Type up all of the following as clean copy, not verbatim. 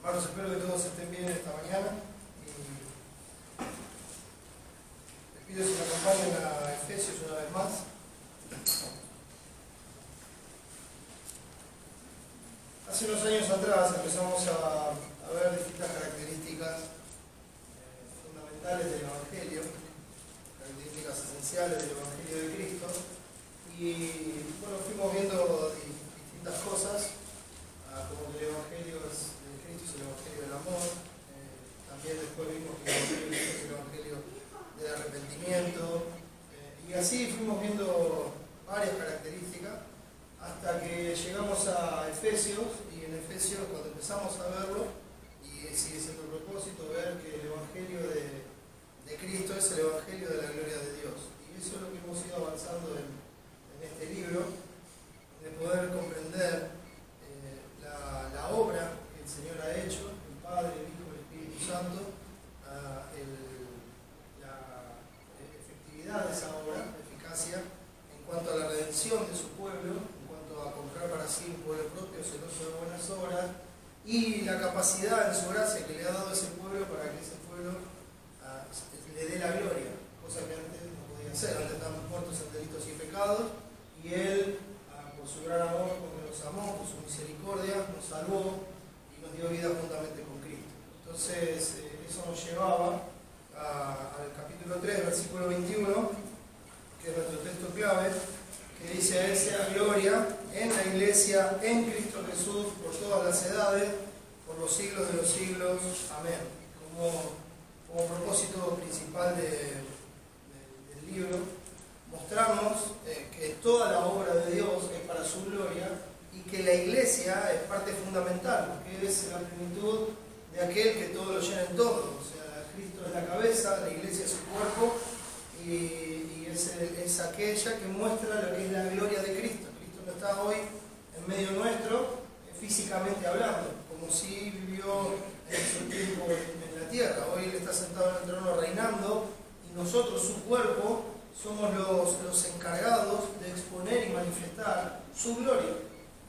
Hermanos, espero que todos estén bien esta mañana y les pido si me acompañan a Efesios una vez más. Hace unos años atrás empezamos a ver distintas características fundamentales del Evangelio, características esenciales del Evangelio de Cristo, y bueno, fuimos viendo distintas cosas, como que el Evangelio de Cristo es el Evangelio del amor. También después vimos que el Evangelio de Cristo es el Evangelio del arrepentimiento, y así fuimos viendo varias características hasta que llegamos a Efesios, y en Efesios, cuando empezamos a verlo, y sigue siendo el propósito, ver que el Evangelio de Cristo es el Evangelio de la gloria de Dios. Y eso es lo que hemos ido avanzando en este libro, de poder comprender la obra que el Señor ha hecho, el Padre, el Hijo y el Espíritu Santo, la efectividad de esa obra, la eficacia, en cuanto a la redención de su pueblo, en cuanto a comprar para sí un pueblo propio, celoso de buenas obras, y la capacidad en su gracia que le ha dado a ese pueblo para que ese pueblo le dé la gloria, cosa que antes no podía hacer. Antes estábamos muertos en delitos y pecados, y Él, por su gran amor, porque nos amó, por su misericordia, nos salvó y nos dio vida juntamente con Cristo. Entonces, eso nos llevaba al capítulo 3, versículo 21, que es nuestro texto clave, que dice: a Él sea gloria en la Iglesia, en Cristo Jesús, por todas las edades, por los siglos de los siglos. Amén. Como propósito principal del libro, mostramos que toda la obra de Dios es para su gloria y que la Iglesia es parte fundamental, porque es la plenitud de aquel que todo lo llena en todo. O sea, Cristo es la cabeza, la Iglesia es su cuerpo, y es aquella que muestra lo que es la gloria de Cristo. Cristo no está hoy en medio nuestro, físicamente hablando, como si vivió en su tiempo en la tierra. Hoy Él está sentado en el trono reinando, y nosotros, su cuerpo, somos los encargados de exponer y manifestar su gloria.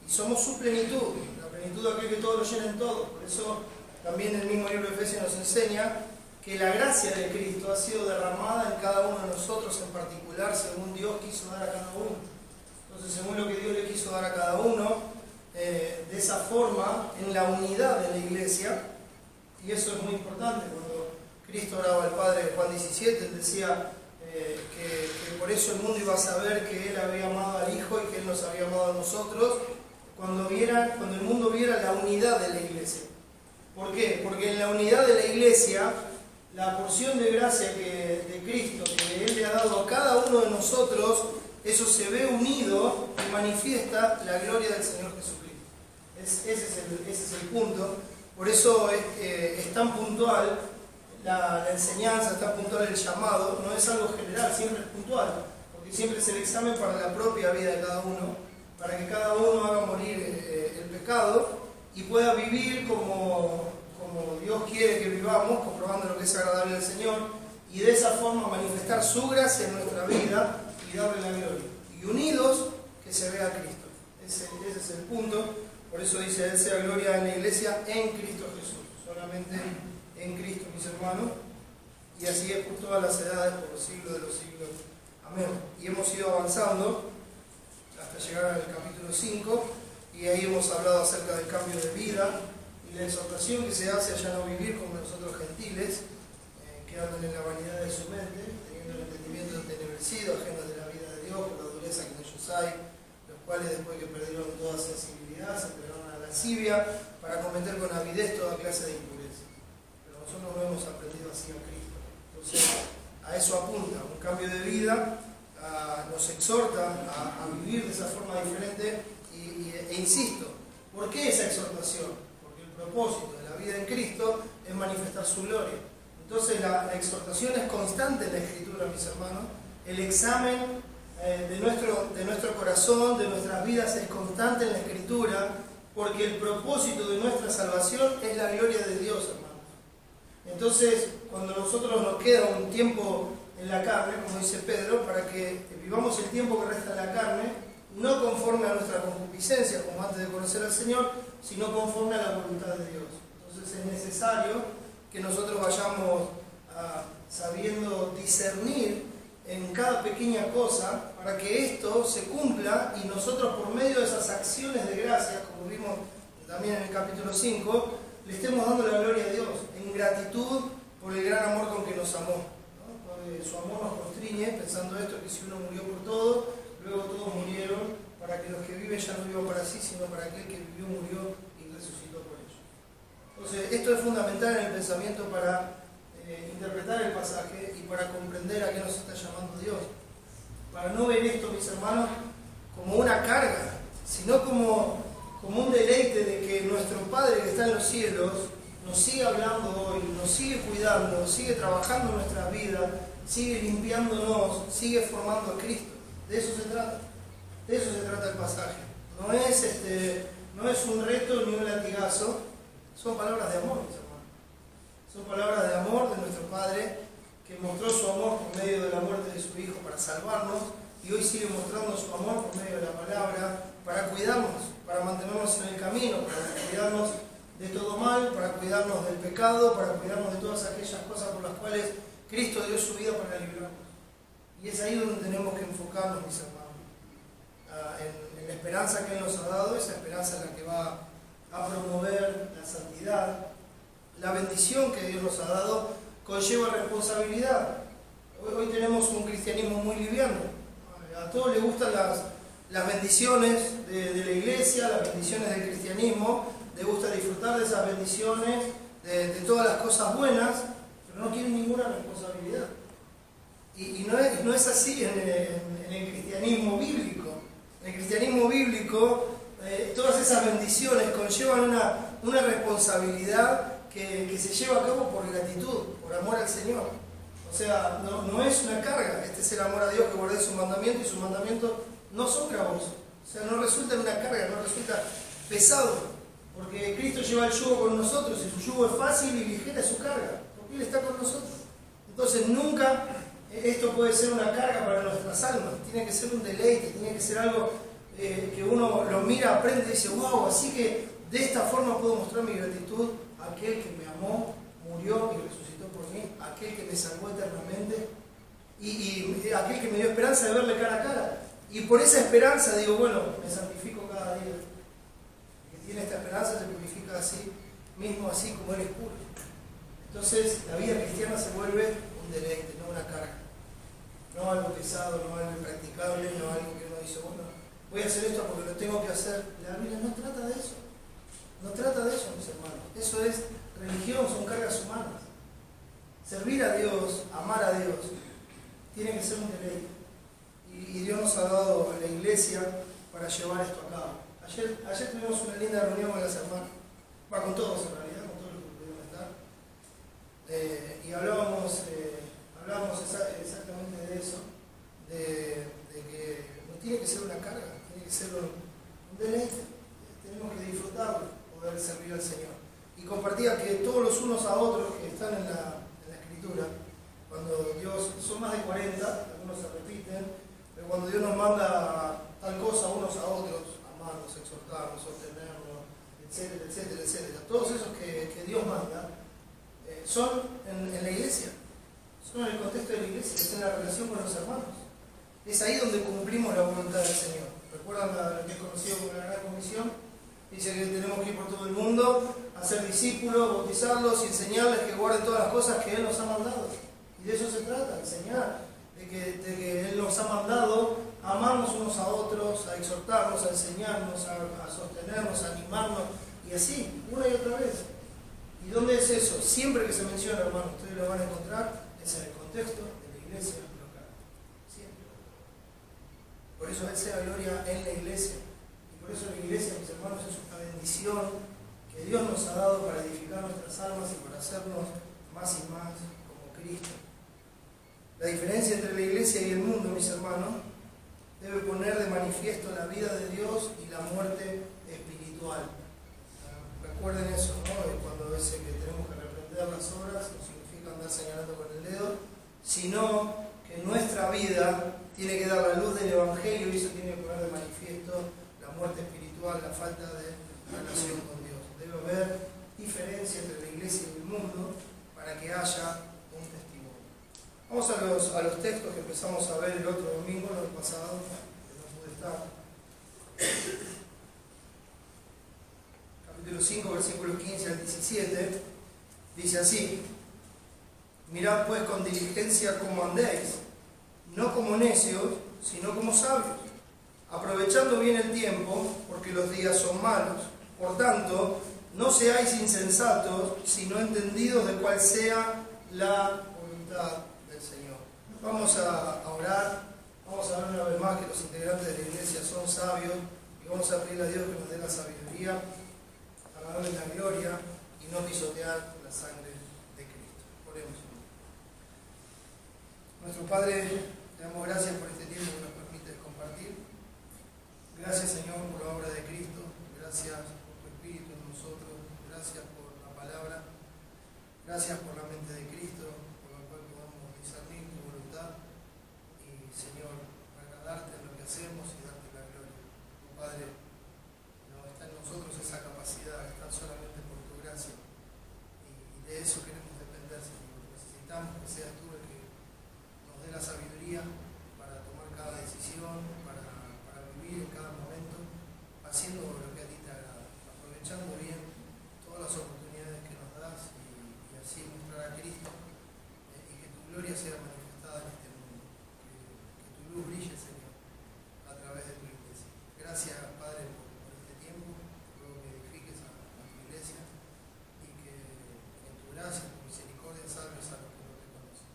Y somos su plenitud, la plenitud de aquel que todo lo llena en todo. Por eso también el mismo libro de Efesios nos enseña que la gracia de Cristo ha sido derramada en cada uno de nosotros en particular, según Dios quiso dar a cada uno. Entonces, según lo que Dios le quiso dar a cada uno, de esa forma, en la unidad de la Iglesia, y eso es muy importante. Cuando Cristo oraba al Padre en Juan 17, Él decía que por eso el mundo iba a saber que Él había amado al Hijo y que Él nos había amado a nosotros, cuando el mundo viera la unidad de la Iglesia. ¿Por qué? Porque en la unidad de la Iglesia, la porción de gracia de Cristo que Él le ha dado a cada uno de nosotros, eso se ve unido y manifiesta la gloria del Señor Jesucristo. Ese es el punto. Por eso es tan puntual la enseñanza, está puntual el llamado. No es algo general, siempre es puntual, porque siempre es el examen para la propia vida de cada uno, para que cada uno haga morir el pecado y pueda vivir como Dios quiere que vivamos, comprobando lo que es agradable al Señor, y de esa forma manifestar su gracia en nuestra vida y darle la gloria. Y unidos, que se vea a Cristo. Ese es el punto. Por eso dice: a Él sea gloria en la Iglesia, en Cristo Jesús. Solamente en Cristo, mis hermanos. Y así es por todas las edades, por los siglos de los siglos. Amén. Y hemos ido avanzando hasta llegar al capítulo 5, y ahí hemos hablado acerca del cambio de vida y la exhortación que se hace a ya no vivir como los otros gentiles, que andan en la vanidad de su mente, teniendo el entendimiento entenebrecido, ajenos de la vida de Dios por la dureza que en ellos hay, los cuales, después que perdieron toda sensibilidad, se entregaron a la lascivia para cometer con avidez toda clase de impureza. Pero nosotros no hemos aprendido así a Cristo. Entonces, a eso apunta, un cambio de vida, nos exhorta a vivir de esa forma diferente, e insisto, ¿por qué esa exhortación? Porque el propósito de la vida en Cristo es manifestar su gloria. Entonces la exhortación es constante en la Escritura, mis hermanos. El examen de nuestro corazón, de nuestras vidas, es constante en la Escritura, porque el propósito de nuestra salvación es la gloria de Dios, hermanos. Entonces, cuando a nosotros nos queda un tiempo en la carne, como dice Pedro, para que vivamos el tiempo que resta en la carne, no conforme a nuestra concupiscencia, como antes de conocer al Señor, sino conforme a la voluntad de Dios. Entonces es necesario que nosotros vayamos sabiendo discernir en cada pequeña cosa para que esto se cumpla y nosotros por medio de esas acciones de gracia, como vimos también en el capítulo 5, le estemos dando la gloria a Dios en gratitud por el gran amor con que nos amó, ¿no? Porque su amor nos constriñe pensando esto, que si uno murió por todos, luego todos murieron para que los que viven ya no vivan para sí, sino para aquel que vivió, murió y resucitó por ellos. Entonces esto es fundamental en el pensamiento para interpretar el pasaje y para comprender a qué nos está llamando Dios. Para no ver esto, mis hermanos, como una carga, sino como un deleite de que nuestro Padre que está en los cielos nos sigue hablando hoy, nos sigue cuidando, sigue trabajando en nuestras vidas, sigue limpiándonos, sigue formando a Cristo. De eso se trata. De eso se trata el pasaje. No es un reto ni un latigazo, son palabras de amor, mis hermanos. Son palabras de amor de nuestro Padre, que mostró su amor por medio de la muerte de su Hijo para salvarnos, y hoy sigue mostrando su amor por medio de la palabra, para cuidarnos, para mantenernos en el camino, para cuidarnos de todo mal, para cuidarnos del pecado, para cuidarnos de todas aquellas cosas por las cuales Cristo dio su vida para librarnos. Y es ahí donde tenemos que enfocarnos, mis hermanos, en la esperanza que Él nos ha dado, esa esperanza en la que va a promover la santidad. La bendición que Dios nos ha dado conlleva responsabilidad. Hoy tenemos un cristianismo muy liviano. A todos les gustan las bendiciones de la iglesia, las bendiciones del cristianismo, les gusta disfrutar de esas bendiciones, de todas las cosas buenas, pero no quieren ninguna responsabilidad. Y no es así en el cristianismo bíblico. En el cristianismo bíblico, todas esas bendiciones conllevan una responsabilidad que se lleva a cabo por gratitud, por amor al Señor. O sea, no es una carga. Este es el amor a Dios, que guardé su mandamiento, y sus mandamientos no son gravosos. O sea, no resulta una carga, no resulta pesado. Porque Cristo lleva el yugo con nosotros, y su yugo es fácil y ligera su carga, porque Él está con nosotros. Entonces nunca esto puede ser una carga para nuestras almas. Tiene que ser un deleite, tiene que ser algo que uno lo mira, aprende y dice, wow, así que de esta forma puedo mostrar mi gratitud a aquel que me amó, murió y resucitó por mí, a aquel que me salvó eternamente y aquel que me dio esperanza de verle cara a cara. Y por esa esperanza digo, bueno, me santifico cada día. El que tiene esta esperanza se purifica a sí mismo, así como Él es puro. Entonces la vida cristiana se vuelve un deleite, no una carga. No algo pesado, no algo impracticable, no algo que uno dice, bueno, voy a hacer esto porque lo tengo que hacer. La Biblia no trata de eso. No trata de eso, mis hermanos. Eso es religión, son cargas humanas. Servir a Dios, amar a Dios, tiene que ser un deleite. Y Dios nos ha dado a la iglesia para llevar esto a cabo. Ayer tuvimos una linda reunión con las hermanas, con todos en realidad, con todos los que pudieron estar. Y hablábamos exactamente de eso, de que no tiene que ser una carga, tiene que ser un deleite. Tenemos que disfrutarlo, poder servir al Señor. Y compartía que todos los unos a otros que están en la Escritura, cuando Dios, son más de 40, algunos se repiten, pero cuando Dios nos manda tal cosa unos a otros, amarnos, exhortarnos, sostenernos, etcétera, etcétera, etcétera, todos esos que Dios manda, son en la iglesia, son en el contexto de la iglesia, es en la relación con los hermanos. Es ahí donde cumplimos la voluntad del Señor. ¿Recuerdan lo que es conocido como la Gran Comisión? Dice que tenemos que ir por todo el mundo, hacer discípulos, bautizarlos y enseñarles que guarden todas las cosas que Él nos ha mandado. Y de eso se trata, enseñar, de que Él nos ha mandado a amarnos unos a otros, a exhortarnos, a enseñarnos, a sostenernos, a animarnos, y así, una y otra vez. ¿Y dónde es eso? Siempre que se menciona, hermano, ustedes lo van a encontrar, es en el contexto de la iglesia local. Siempre. Por eso Él sea gloria en la iglesia. Y por eso la iglesia, mis hermanos, es una bendición que Dios nos ha dado para edificar nuestras almas y para hacernos más y más como Cristo. La diferencia entre la iglesia y el mundo, mis hermanos, debe poner de manifiesto la vida de Dios y la muerte espiritual. Recuerden eso, ¿no? Cuando dice que tenemos que reprender las obras, no significa andar señalando con el dedo, sino que nuestra vida tiene que dar la luz del Evangelio, y eso tiene que poner de manifiesto la muerte espiritual, la falta de relación con Dios. Debe haber diferencia mundo para que haya un testimonio. Vamos a los textos que empezamos a ver el otro domingo, no el pasado, que no pude estar. Capítulo 5, versículos 15 al 17, dice así: mirad pues con diligencia cómo andéis, no como necios, sino como sabios, aprovechando bien el tiempo, porque los días son malos. Por tanto, no seáis insensatos, sino entendidos de cuál sea la voluntad del Señor. Vamos a orar, vamos a ver una vez más que los integrantes de la iglesia son sabios, y vamos a pedirle a Dios que nos dé la sabiduría para darle la gloria y no pisotear la sangre de Cristo. Oremos. Nuestro Padre, te damos gracias por este tiempo que nos permites compartir. Gracias, Señor, por la obra de Cristo. Gracias por tu Espíritu en nosotros. Gracias por la palabra. Gracias por la mente de Cristo, por la cual podamos discernir tu voluntad. Y, Señor, agradarte en lo que hacemos y darte la gloria. Tu Padre, no está en nosotros esa capacidad, está solamente por tu gracia. Y de eso queremos depender, Señor. Necesitamos que seas tú el que nos dé la sabiduría para tomar cada decisión, para vivir en cada momento, haciendo lo que a ti te agrada, aprovechando bien todas las oportunidades que nos das y así mostrar a Cristo y que tu gloria sea manifestada en este mundo, que tu luz brille, Señor, a través de tu iglesia. Gracias, Padre, por este tiempo. Ruego que edifiques a tu iglesia y que en tu gracia, en tu misericordia, salves a los que no te conocen.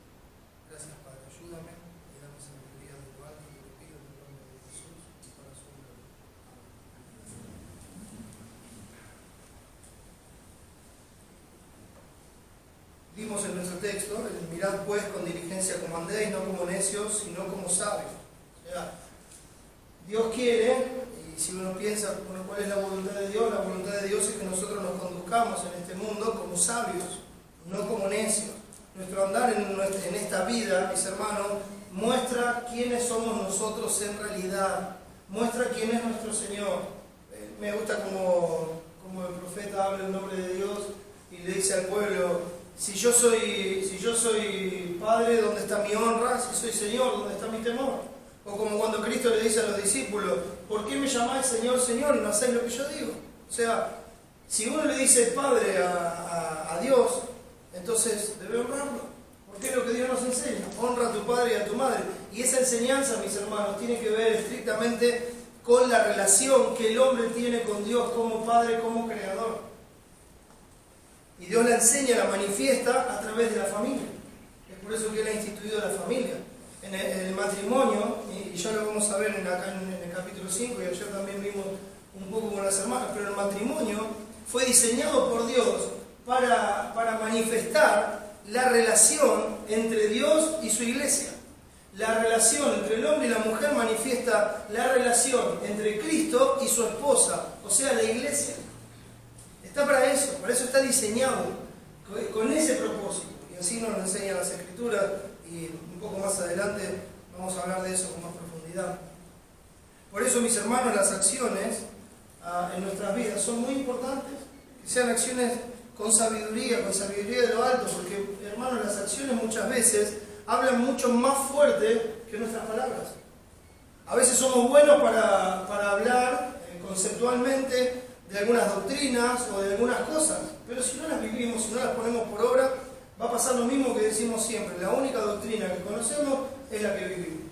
Gracias, Padre. Ayúdame y dame sabiduría de lo alto, te lo pido en el nombre de Jesús y para su gloria. Vimos en nuestro texto: mirad pues con diligencia como andéis, no como necios, sino como sabios. O sea, Dios quiere, y si uno piensa, bueno, ¿cuál es la voluntad de Dios? La voluntad de Dios es que nosotros nos conduzcamos en este mundo como sabios, no como necios. Nuestro andar en esta vida, mis hermanos, muestra quiénes somos nosotros en realidad, muestra quién es nuestro Señor. Me gusta como el profeta habla en nombre de Dios y le dice al pueblo: si yo soy padre, ¿dónde está mi honra? Si soy Señor, ¿dónde está mi temor? O como cuando Cristo le dice a los discípulos: ¿por qué me llamáis Señor, Señor y no hacéis lo que yo digo? O sea, si uno le dice Padre a Dios, entonces debe honrarlo, porque es lo que Dios nos enseña: honra a tu padre y a tu madre. Y esa enseñanza, mis hermanos, tiene que ver estrictamente con la relación que el hombre tiene con Dios como Padre, como Creador. Y Dios la enseña, la manifiesta a través de la familia. Es por eso que Él ha instituido la familia. En el matrimonio, y ya lo vamos a ver acá en el capítulo 5, y ayer también vimos un poco con las hermanas, pero el matrimonio fue diseñado por Dios para manifestar la relación entre Dios y su iglesia. La relación entre el hombre y la mujer manifiesta la relación entre Cristo y su esposa, o sea, la iglesia. Está para eso está diseñado, con ese propósito. Y así nos lo enseñan las Escrituras, y un poco más adelante vamos a hablar de eso con más profundidad. Por eso, mis hermanos, las acciones en nuestras vidas son muy importantes, que sean acciones con sabiduría de lo alto, porque, hermanos, las acciones muchas veces hablan mucho más fuerte que nuestras palabras. A veces somos buenos para hablar conceptualmente de algunas doctrinas o de algunas cosas, pero si no las vivimos, si no las ponemos por obra, va a pasar lo mismo que decimos siempre: la única doctrina que conocemos es la que vivimos.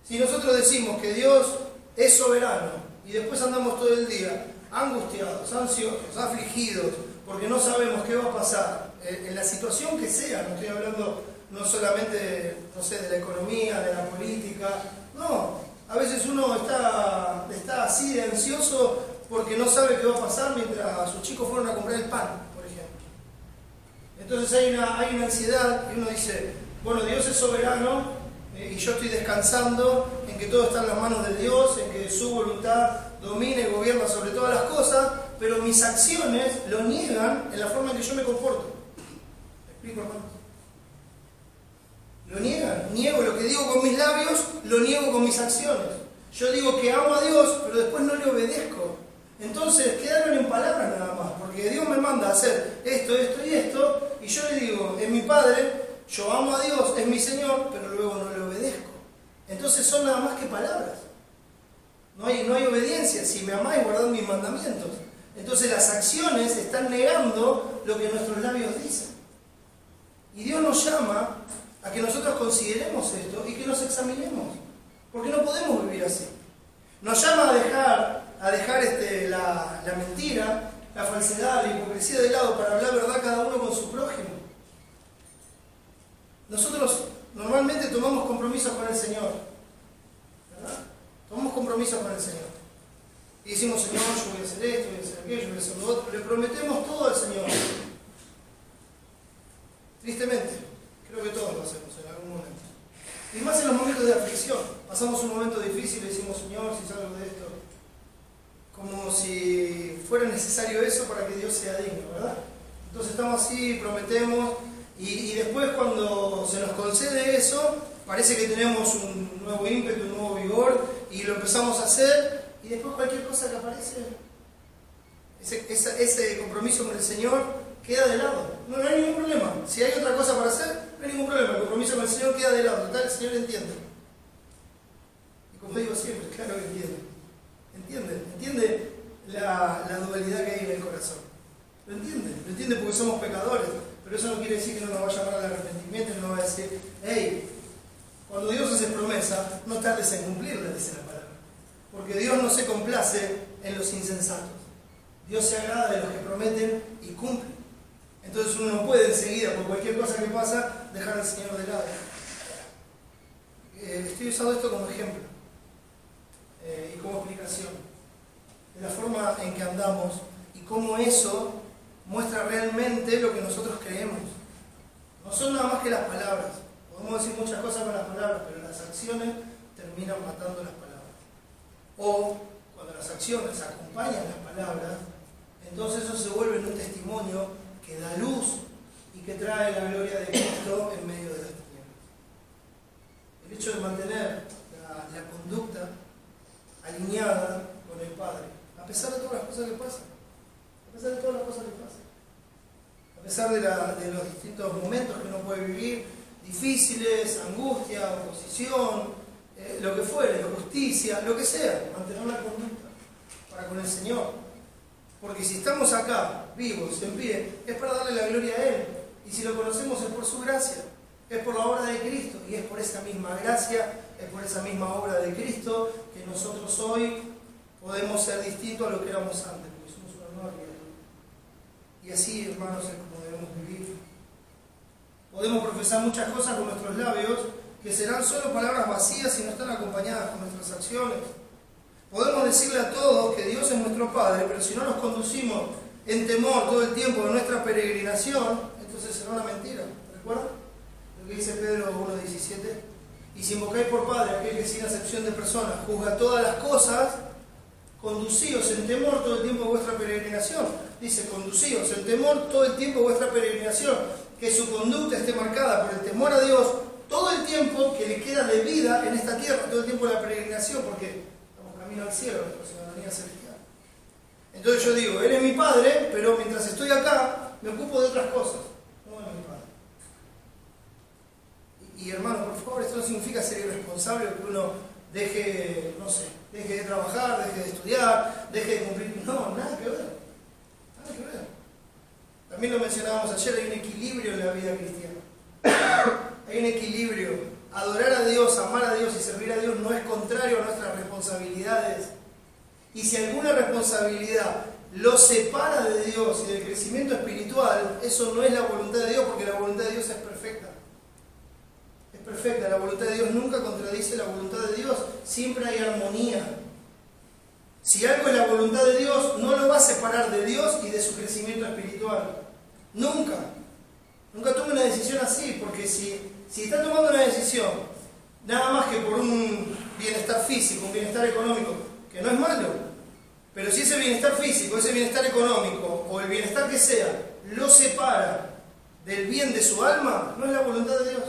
Si nosotros decimos que Dios es soberano y después andamos todo el día angustiados, ansiosos, afligidos, porque no sabemos qué va a pasar, en la situación que sea, no estoy hablando no solamente, no sé, de la economía, de la política, no, a veces uno está así de ansioso porque no sabe qué va a pasar mientras sus chicos fueron a comprar el pan, por ejemplo. Entonces hay una ansiedad y uno dice: bueno, Dios es soberano y yo estoy descansando en que todo está en las manos de Dios, en que su voluntad domina y gobierna sobre todas las cosas, pero mis acciones lo niegan en la forma en que yo me comporto. ¿Me explico, hermanos? Lo niegan. Niego lo que digo con mis labios, lo niego con mis acciones. Yo digo que amo a Dios, pero después no le obedezco. Entonces quedaron en palabras nada más, porque Dios me manda a hacer esto, esto y esto, y yo le digo, es mi Padre, yo amo a Dios, es mi Señor, pero luego no le obedezco. Entonces son nada más que palabras. No hay obediencia. Si me amáis, guardad mis mandamientos. Entonces las acciones están negando lo que nuestros labios dicen. Y Dios nos llama a que nosotros consideremos esto y que nos examinemos. Porque no podemos vivir así. Nos llama a dejar la mentira, la falsedad, la hipocresía de lado para hablar verdad cada uno con su prójimo. Nosotros normalmente tomamos compromisos con el Señor, ¿verdad? Tomamos compromisos con el Señor. Y decimos, Señor, yo voy a hacer esto, voy a hacer aquello, voy a hacer lo otro. Le prometemos todo al Señor. Tristemente, creo que todos lo hacemos en algún momento. Y más en los momentos de aflicción. Pasamos un momento difícil y decimos, Señor, si salgo de esto. Como si fuera necesario eso para que Dios sea digno, ¿verdad? Entonces estamos así, prometemos. Y después cuando se nos concede eso, parece que tenemos un nuevo ímpetu, un nuevo vigor, y lo empezamos a hacer, y después cualquier cosa que aparece, ese compromiso con el Señor queda de lado. No hay ningún problema. Si hay otra cosa para hacer, no hay ningún problema. El compromiso con el Señor queda de lado. Total, el Señor entiende. Y como digo siempre, claro que entiende. Entiende la dualidad que hay en el corazón. Lo entiende porque somos pecadores. Pero eso no quiere decir que no nos va a llamar al arrepentimiento y no va a decir, hey, cuando Dios hace promesa, no tardes en cumplirla, dice la palabra. Porque Dios no se complace en los insensatos. Dios se agrada de los que prometen y cumplen. Entonces uno no puede enseguida, por cualquier cosa que pasa, dejar al Señor de lado. Estoy usando esto como ejemplo y como explicación de la forma en que andamos y cómo eso muestra realmente lo que nosotros creemos. No son nada más que las palabras. Podemos decir muchas cosas con las palabras, pero las acciones terminan matando las palabras. O cuando las acciones acompañan las palabras, entonces eso se vuelve un testimonio que da luz y que trae la gloria de Cristo en medio de las tinieblas. El hecho de mantener la conducta alineada con el Padre, a pesar de todas las cosas que pasan. A pesar de todas las cosas que pasan, a pesar de los distintos momentos que uno puede vivir, difíciles, angustia, oposición, lo que fuere, justicia, lo que sea, mantener la conducta para con el Señor. Porque si estamos acá, vivos, en pie, es para darle la gloria a Él. Y si lo conocemos es por su gracia, es por la obra de Cristo. Y es por esa misma gracia, es por esa misma obra de Cristo que nosotros hoy podemos ser distintos a lo que éramos antes. Y así, hermanos, es como debemos vivir. Podemos profesar muchas cosas con nuestros labios que serán solo palabras vacías si no están acompañadas con nuestras acciones. Podemos decirle a todos que Dios es nuestro Padre, pero si no nos conducimos en temor todo el tiempo de nuestra peregrinación, entonces será una mentira. ¿Recuerdan? Lo que dice Pedro 1:17. Y si invocáis por Padre aquel que sin acepción de personas juzga todas las cosas, conducíos en temor todo el tiempo de vuestra peregrinación. Dice, conducíos en temor todo el tiempo de vuestra peregrinación. Que su conducta esté marcada por el temor a Dios todo el tiempo que le queda de vida en esta tierra, todo el tiempo de la peregrinación, porque estamos camino al cielo, nuestra ciudadanía celestial. Entonces yo digo, Él es mi Padre, pero mientras estoy acá, me ocupo de otras cosas. No es mi Padre. Y hermano, por favor, esto no significa ser irresponsable, que uno deje de trabajar, deje de estudiar, deje de cumplir. No, nada que ver. También lo mencionábamos ayer, hay un equilibrio en la vida cristiana. Hay un equilibrio. Adorar a Dios, amar a Dios y servir a Dios no es contrario a nuestras responsabilidades. Y si alguna responsabilidad lo separa de Dios y del crecimiento espiritual, eso no es la voluntad de Dios, porque la voluntad de Dios es perfecta. Es perfecta. La voluntad de Dios nunca contradice la voluntad de Dios. Siempre hay armonía. Si algo es la voluntad de Dios, no lo va a separar de Dios y de su crecimiento espiritual. Nunca. Nunca tome una decisión así, porque si está tomando una decisión, nada más que por un bienestar físico, un bienestar económico, que no es malo, pero si ese bienestar físico, ese bienestar económico, o el bienestar que sea, lo separa del bien de su alma, no es la voluntad de Dios.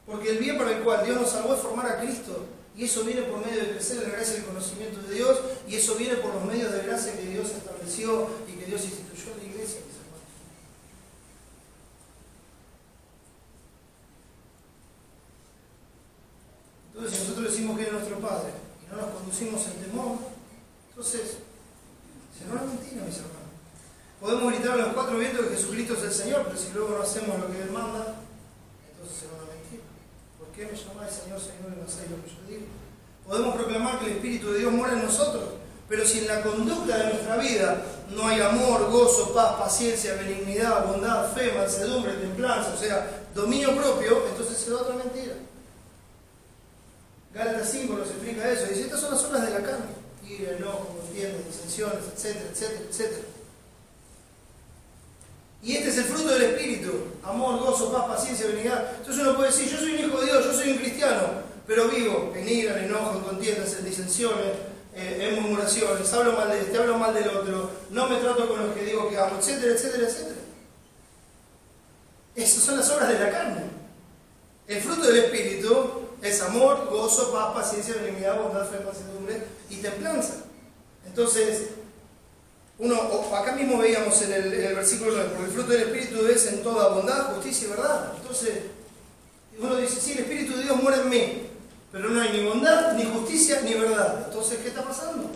Porque el bien para el cual Dios nos salvó es formar a Cristo. Y eso viene por medio de crecer en la gracia y el conocimiento de Dios, y eso viene por los medios de gracia que Dios estableció y que Dios instituyó en la iglesia, mis hermanos. Entonces, si nosotros decimos que es nuestro Padre y no nos conducimos en temor, entonces será una mentira, mis hermanos. Podemos gritar a los cuatro vientos que Jesucristo es el Señor, pero si luego no hacemos lo que Él manda, entonces será una mentira. ¿Por qué me llamáis Señor, Señor, y no hacéis lo que yo digo? Podemos proclamar que el Espíritu de Dios mora en nosotros, pero si en la conducta de nuestra vida no hay amor, gozo, paz, paciencia, benignidad, bondad, fe, mansedumbre, templanza, o sea, dominio propio, entonces será otra mentira. Gálatas 5 nos explica eso, dice, estas son las obras de la carne, ira, enojo, contiendas, disensiones, etcétera, etcétera, etcétera. Y este es el fruto del Espíritu, amor, gozo, paz, paciencia, benignidad. Entonces uno puede decir, yo soy un hijo de Dios, yo soy un cristiano, pero vivo en ira, en enojo, en contiendas, en disensiones, en murmuraciones, hablo mal de este, hablo mal del otro, no me trato con los que digo que amo, etcétera, etcétera, etcétera. Esas son las obras de la carne. El fruto del Espíritu es amor, gozo, paz, paciencia, benignidad, bondad, fe, mansedumbre y templanza. Entonces, acá mismo veíamos en el versículo 9, porque el fruto del Espíritu es en toda bondad, justicia y verdad. Entonces, uno dice, sí, el Espíritu de Dios muere en mí, pero no hay ni bondad, ni justicia, ni verdad. Entonces, ¿qué está pasando?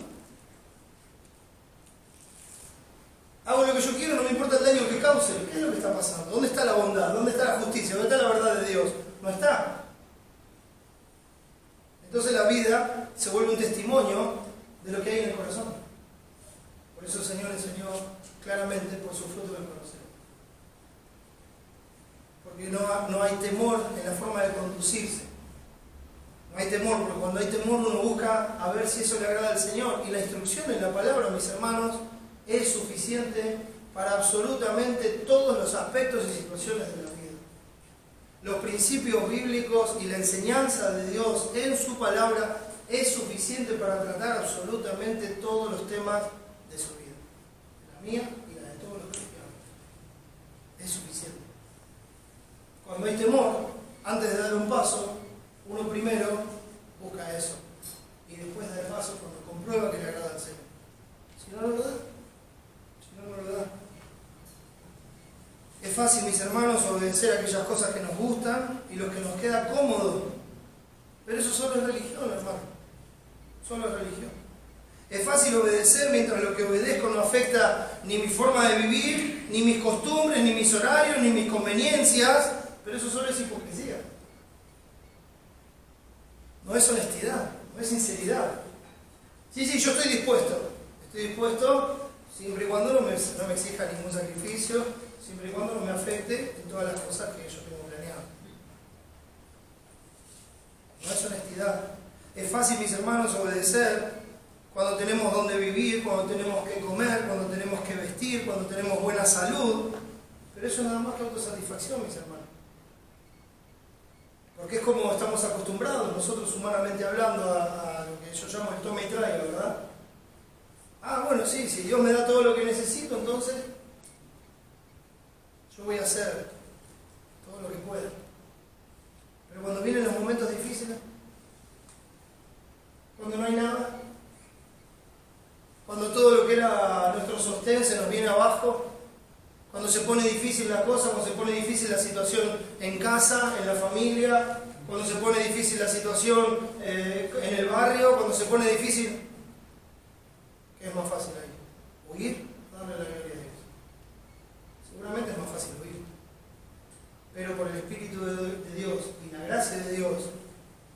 Hago lo que yo quiero, no me importa el daño que cause. ¿Qué es lo que está pasando? ¿Dónde está la bondad? ¿Dónde está la justicia? ¿Dónde está la verdad de Dios? No está. Entonces la vida se vuelve un testimonio de lo que hay en el corazón. Por eso el Señor enseñó claramente por su fruto del conocer. Porque no hay temor en la forma de conducirse. No hay temor, porque cuando hay temor uno busca a ver si eso le agrada al Señor. Y la instrucción en la palabra, mis hermanos, es suficiente para absolutamente todos los aspectos y situaciones de la vida. Los principios bíblicos y la enseñanza de Dios en su palabra es suficiente para tratar absolutamente todos los temas de su vida. La mía y la de todos los cristianos. Es suficiente. Cuando hay temor, antes de dar un paso, uno primero busca eso. Y después da el paso cuando comprueba que le agrada al Señor. Si no, no lo da. No lo da. Es fácil, mis hermanos, obedecer aquellas cosas que nos gustan y lo que nos queda cómodo. Pero eso solo es religión, hermano. Solo es religión. Es fácil obedecer mientras lo que obedezco no afecta ni mi forma de vivir, ni mis costumbres, ni mis horarios, ni mis conveniencias. Pero eso solo es hipocresía. No es honestidad, no es sinceridad. Sí, yo estoy dispuesto. Estoy dispuesto siempre y cuando no me exija ningún sacrificio, siempre y cuando no me afecte en todas las cosas que yo tengo planeado. No es honestidad. Es fácil, mis hermanos, obedecer cuando tenemos donde vivir, cuando tenemos que comer, cuando tenemos que vestir, cuando tenemos buena salud. Pero eso es nada más que autosatisfacción, mis hermanos. Porque es como estamos acostumbrados nosotros humanamente hablando a lo que yo llamo el toma y traiga, ¿verdad? Ah, bueno, sí, si Dios me da todo lo que necesito, entonces yo voy a hacer todo lo que pueda. Pero cuando vienen los momentos difíciles, cuando no hay nada, cuando todo lo que era nuestro sostén se nos viene abajo, cuando se pone difícil la cosa, cuando se pone difícil la situación en casa, en la familia, cuando se pone difícil la situación en el barrio, cuando se pone difícil, ¿qué es más fácil ahí? ¿Huir? Darle la gloria a Dios. Seguramente es más fácil huir. Pero por el Espíritu de Dios y la gracia de Dios,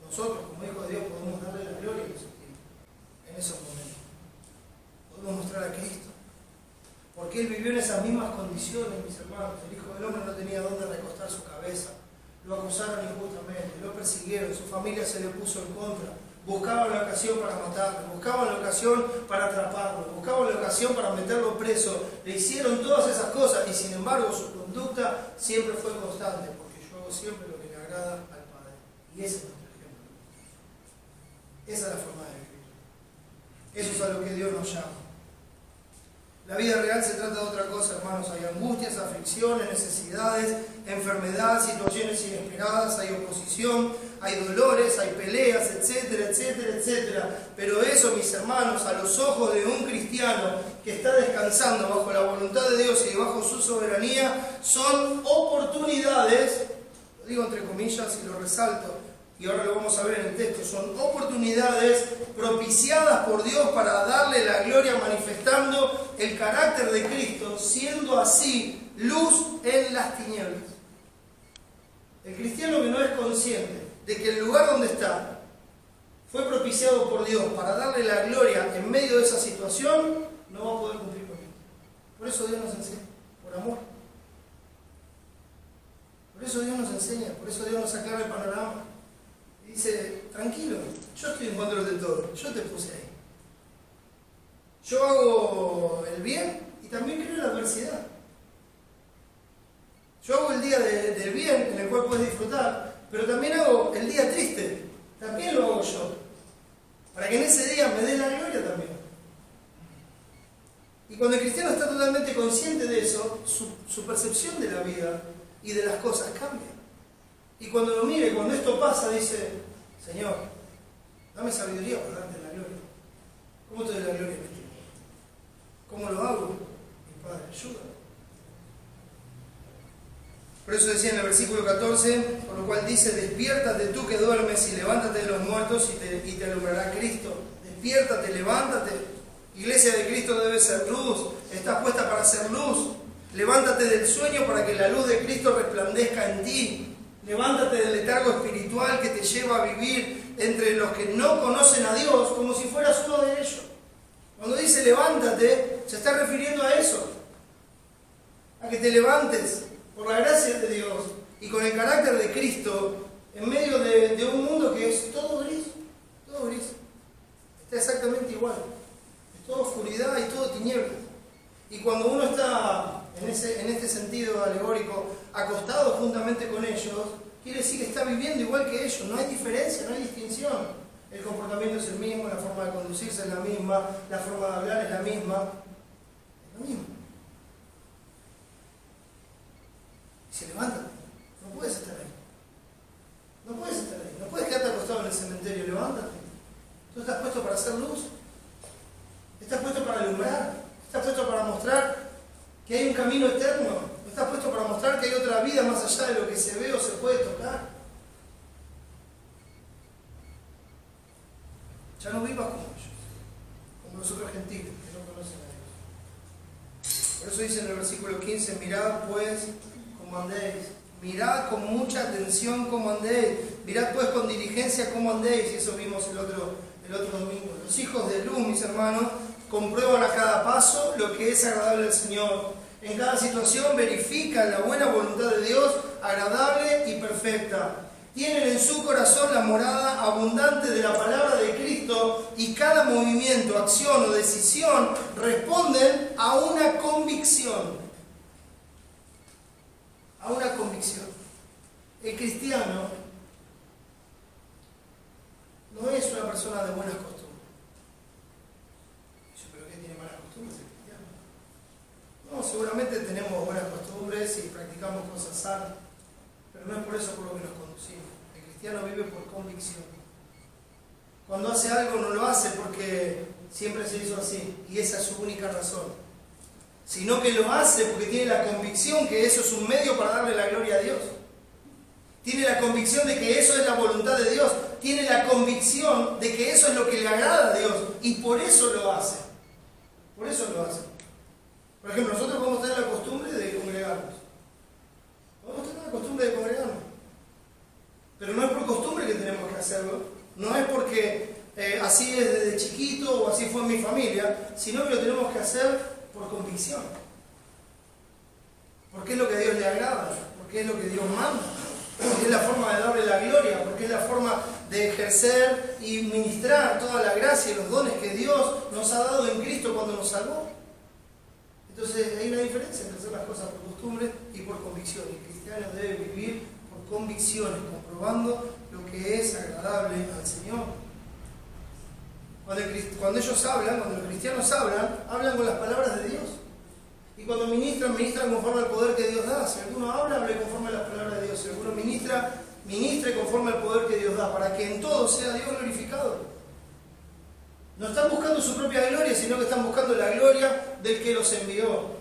nosotros como hijos de Dios podemos darle la gloria a Jesús en esos momentos. Podemos mostrar a Cristo. Porque Él vivió en esas mismas condiciones, mis hermanos. El Hijo del Hombre no tenía dónde recostar su cabeza. Lo acusaron injustamente, lo persiguieron, su familia se le puso en contra. Buscaban la ocasión para matarlo, buscaban la ocasión para atraparlo, buscaban la ocasión para meterlo preso. Le hicieron todas esas cosas y sin embargo su conducta siempre fue constante, porque yo hago siempre lo que le agrada al Padre. Y ese es nuestro ejemplo. Esa es la forma de vivir. Eso es a lo que Dios nos llama. La vida real se trata de otra cosa, hermanos. Hay angustias, aflicciones, necesidades, enfermedad, situaciones inesperadas, hay oposición, hay dolores, hay peleas, etcétera, etcétera, etcétera. Pero eso, mis hermanos, a los ojos de un cristiano que está descansando bajo la voluntad de Dios y bajo su soberanía, son oportunidades, lo digo entre comillas y lo resalto, y ahora lo vamos a ver en el texto, son oportunidades propiciadas por Dios para darle la gloria, manifestando el carácter de Cristo, siendo así luz en las tinieblas. El cristiano que no es consciente de que el lugar donde está fue propiciado por Dios para darle la gloria en medio de esa situación, no va a poder cumplir con esto. Por eso Dios nos enseña, por amor. Por eso Dios nos enseña, por eso Dios nos aclara el panorama. Y dice, tranquilo, yo estoy en control de todo, yo te puse ahí. Yo hago el bien y también creo en la adversidad. Yo hago el día del bien en el cual puedes disfrutar, pero también hago el día triste, también lo hago yo. Para que en ese día me dé la gloria también. Y cuando el cristiano está totalmente consciente de eso, su percepción de la vida y de las cosas cambia. Y cuando lo mire, cuando esto pasa, dice, Señor, dame sabiduría para darte la gloria. ¿Cómo te doy la gloria en este tiempo? ¿Cómo lo hago? Mi Padre, ayúdame. Por eso decía en el versículo 14, por lo cual dice, despiértate tú que duermes y levántate de los muertos y te alumbrará Cristo. Despiértate, levántate. Iglesia de Cristo debe ser luz, estás puesta para ser luz. Levántate del sueño para que la luz de Cristo resplandezca en ti. Levántate del letargo espiritual que te lleva a vivir entre los que no conocen a Dios como si fueras uno de ellos. Cuando dice levántate, se está refiriendo a eso. A que te levantes por la gracia de Dios y con el carácter de Cristo en medio de un mundo que es todo gris. Todo gris. Está exactamente igual. Es toda oscuridad y todo tinieblas. Y cuando uno está en este sentido alegórico acostado juntamente con ellos, quiere decir que está viviendo igual que ellos. No hay diferencia, no hay distinción. El comportamiento es el mismo, la forma de conducirse es la misma, la forma de hablar es la misma. Es lo mismo. Y se levanta. No puedes estar ahí. No puedes estar ahí. No puedes quedarte acostado en el cementerio. Levántate. Tú estás puesto para hacer luz. Estás puesto para alumbrar. Estás puesto para mostrar que hay un camino eterno. Estás puesto para mostrar que hay otra vida más allá de lo que se ve o se puede tocar. Ya no vivas como ellos, como los otros gentiles que no conocen a Dios. Por eso dice en el versículo 15, mirad pues cómo andéis. Mirad con mucha atención cómo andéis. Mirad pues con diligencia cómo andéis. Y eso vimos el otro domingo. Los hijos de luz, mis hermanos, comprueban a cada paso lo que es agradable al Señor. En cada situación verifican la buena voluntad de Dios, agradable y perfecta. Tienen en su corazón la morada abundante de la palabra de Cristo y cada movimiento, acción o decisión responden a una convicción. A una convicción. El cristiano no es una persona de buenas costumbres. ¿Pero qué tiene malas costumbres el cristiano? No, seguramente tenemos buenas costumbres y practicamos cosas sanas, pero no es por eso por lo que nos conducimos. El cristiano vive por convicción. Cuando hace algo no lo hace porque siempre se hizo así y esa es su única razón, sino que lo hace porque tiene la convicción que eso es un medio para darle la gloria a Dios. Tiene la convicción de que eso es la voluntad de Dios. Tiene la convicción de que eso es lo que le agrada a Dios y por eso lo hace. Por eso lo hace. Por ejemplo, nosotros podemos tener la costumbre de congregarnos. Podemos tener la costumbre de congregarnos. Pero no es por costumbre que tenemos que hacerlo. No es porque así es desde chiquito o así fue en mi familia, sino que lo tenemos que hacer por convicción. Porque es lo que a Dios le agrada, porque es lo que Dios manda, porque es la forma de darle la gloria, porque es la forma de ejercer y ministrar toda la gracia y los dones que Dios nos ha dado en Cristo cuando nos salvó. Entonces hay una diferencia entre hacer las cosas por costumbre y por convicción. El cristiano debe vivir por convicciones, comprobando lo que es agradable al Señor. Cuando ellos hablan, cuando los cristianos hablan con las palabras de Dios. Y cuando ministran conforme al poder que Dios da. Si alguno habla conforme a las palabras de Dios. Si alguno ministra ministre conforme al poder que Dios da, para que en todo sea Dios glorificado. No están buscando su propia gloria, sino que están buscando la gloria del que los envió.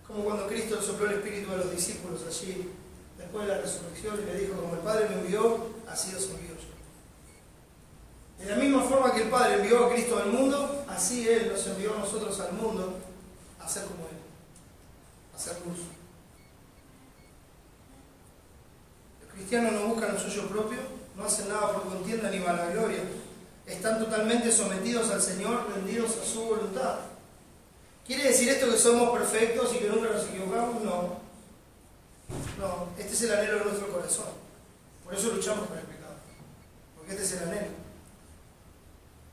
Como cuando Cristo sopló el Espíritu a los discípulos allí, después de la resurrección, y le dijo, como el Padre me envió, así os envío yo. De la misma forma que el Padre envió a Cristo al mundo, así Él nos envió a nosotros al mundo a ser como Él, a ser luz. Los cristianos no buscan lo suyo propio, no hacen nada por contienda ni vanagloria. Están totalmente sometidos al Señor, rendidos a su voluntad. ¿Quiere decir esto que somos perfectos y que nunca nos equivocamos? No. No, este es el anhelo de nuestro corazón. Por eso luchamos con el pecado. Porque este es el anhelo.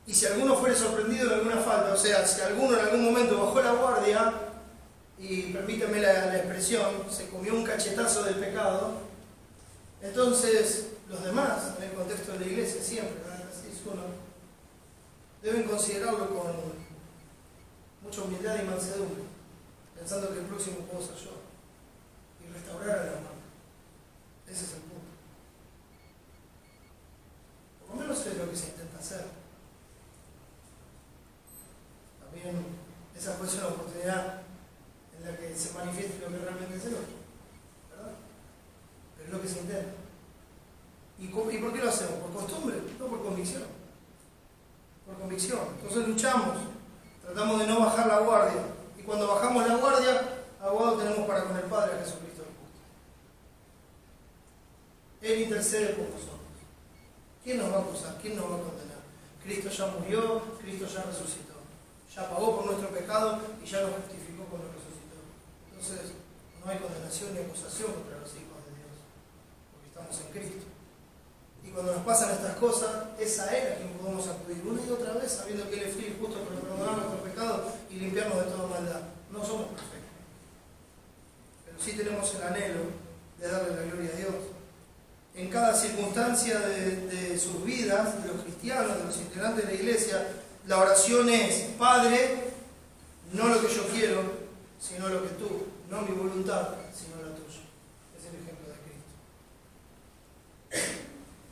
Y si alguno fuere sorprendido en alguna falta, o sea, si alguno en algún momento bajó la guardia, y permítame la expresión, se comió un cachetazo del pecado, entonces los demás, en el contexto de la iglesia, siempre, así es uno, deben considerarlo con mucha humildad y mansedumbre, pensando que el próximo puedo ser yo, y restaurar a la hermana. Ese es el punto. Por lo menos es lo que se intenta hacer. También esa puede ser una oportunidad en la que se manifieste lo que realmente es el otro, ¿verdad? Pero es lo que se intenta. ¿Y por qué lo hacemos? ¿Por costumbre? No, por convicción. Por convicción. Entonces luchamos, tratamos de no bajar la guardia. Y cuando bajamos la guardia, abogado tenemos para con el Padre a Jesucristo el justo. Él intercede por nosotros. ¿Quién nos va a acusar? ¿Quién nos va a condenar? Cristo ya murió, Cristo ya resucitó. Ya pagó por nuestro pecado y ya nos justificó cuando resucitó. Entonces, no hay condenación ni acusación contra los hijos de Dios, porque estamos en Cristo. Y cuando nos pasan estas cosas, es a Él a quien podemos acudir una y otra vez, sabiendo que Él es fiel y justo para perdonar nuestros pecados y limpiarnos de toda maldad. No somos perfectos, pero sí tenemos el anhelo de darle la gloria a Dios. En cada circunstancia de sus vidas, de los cristianos, de los integrantes de la iglesia, la oración es: Padre, no lo que yo quiero, sino lo que tú, no mi voluntad, sino la tuya. Es el ejemplo de Cristo.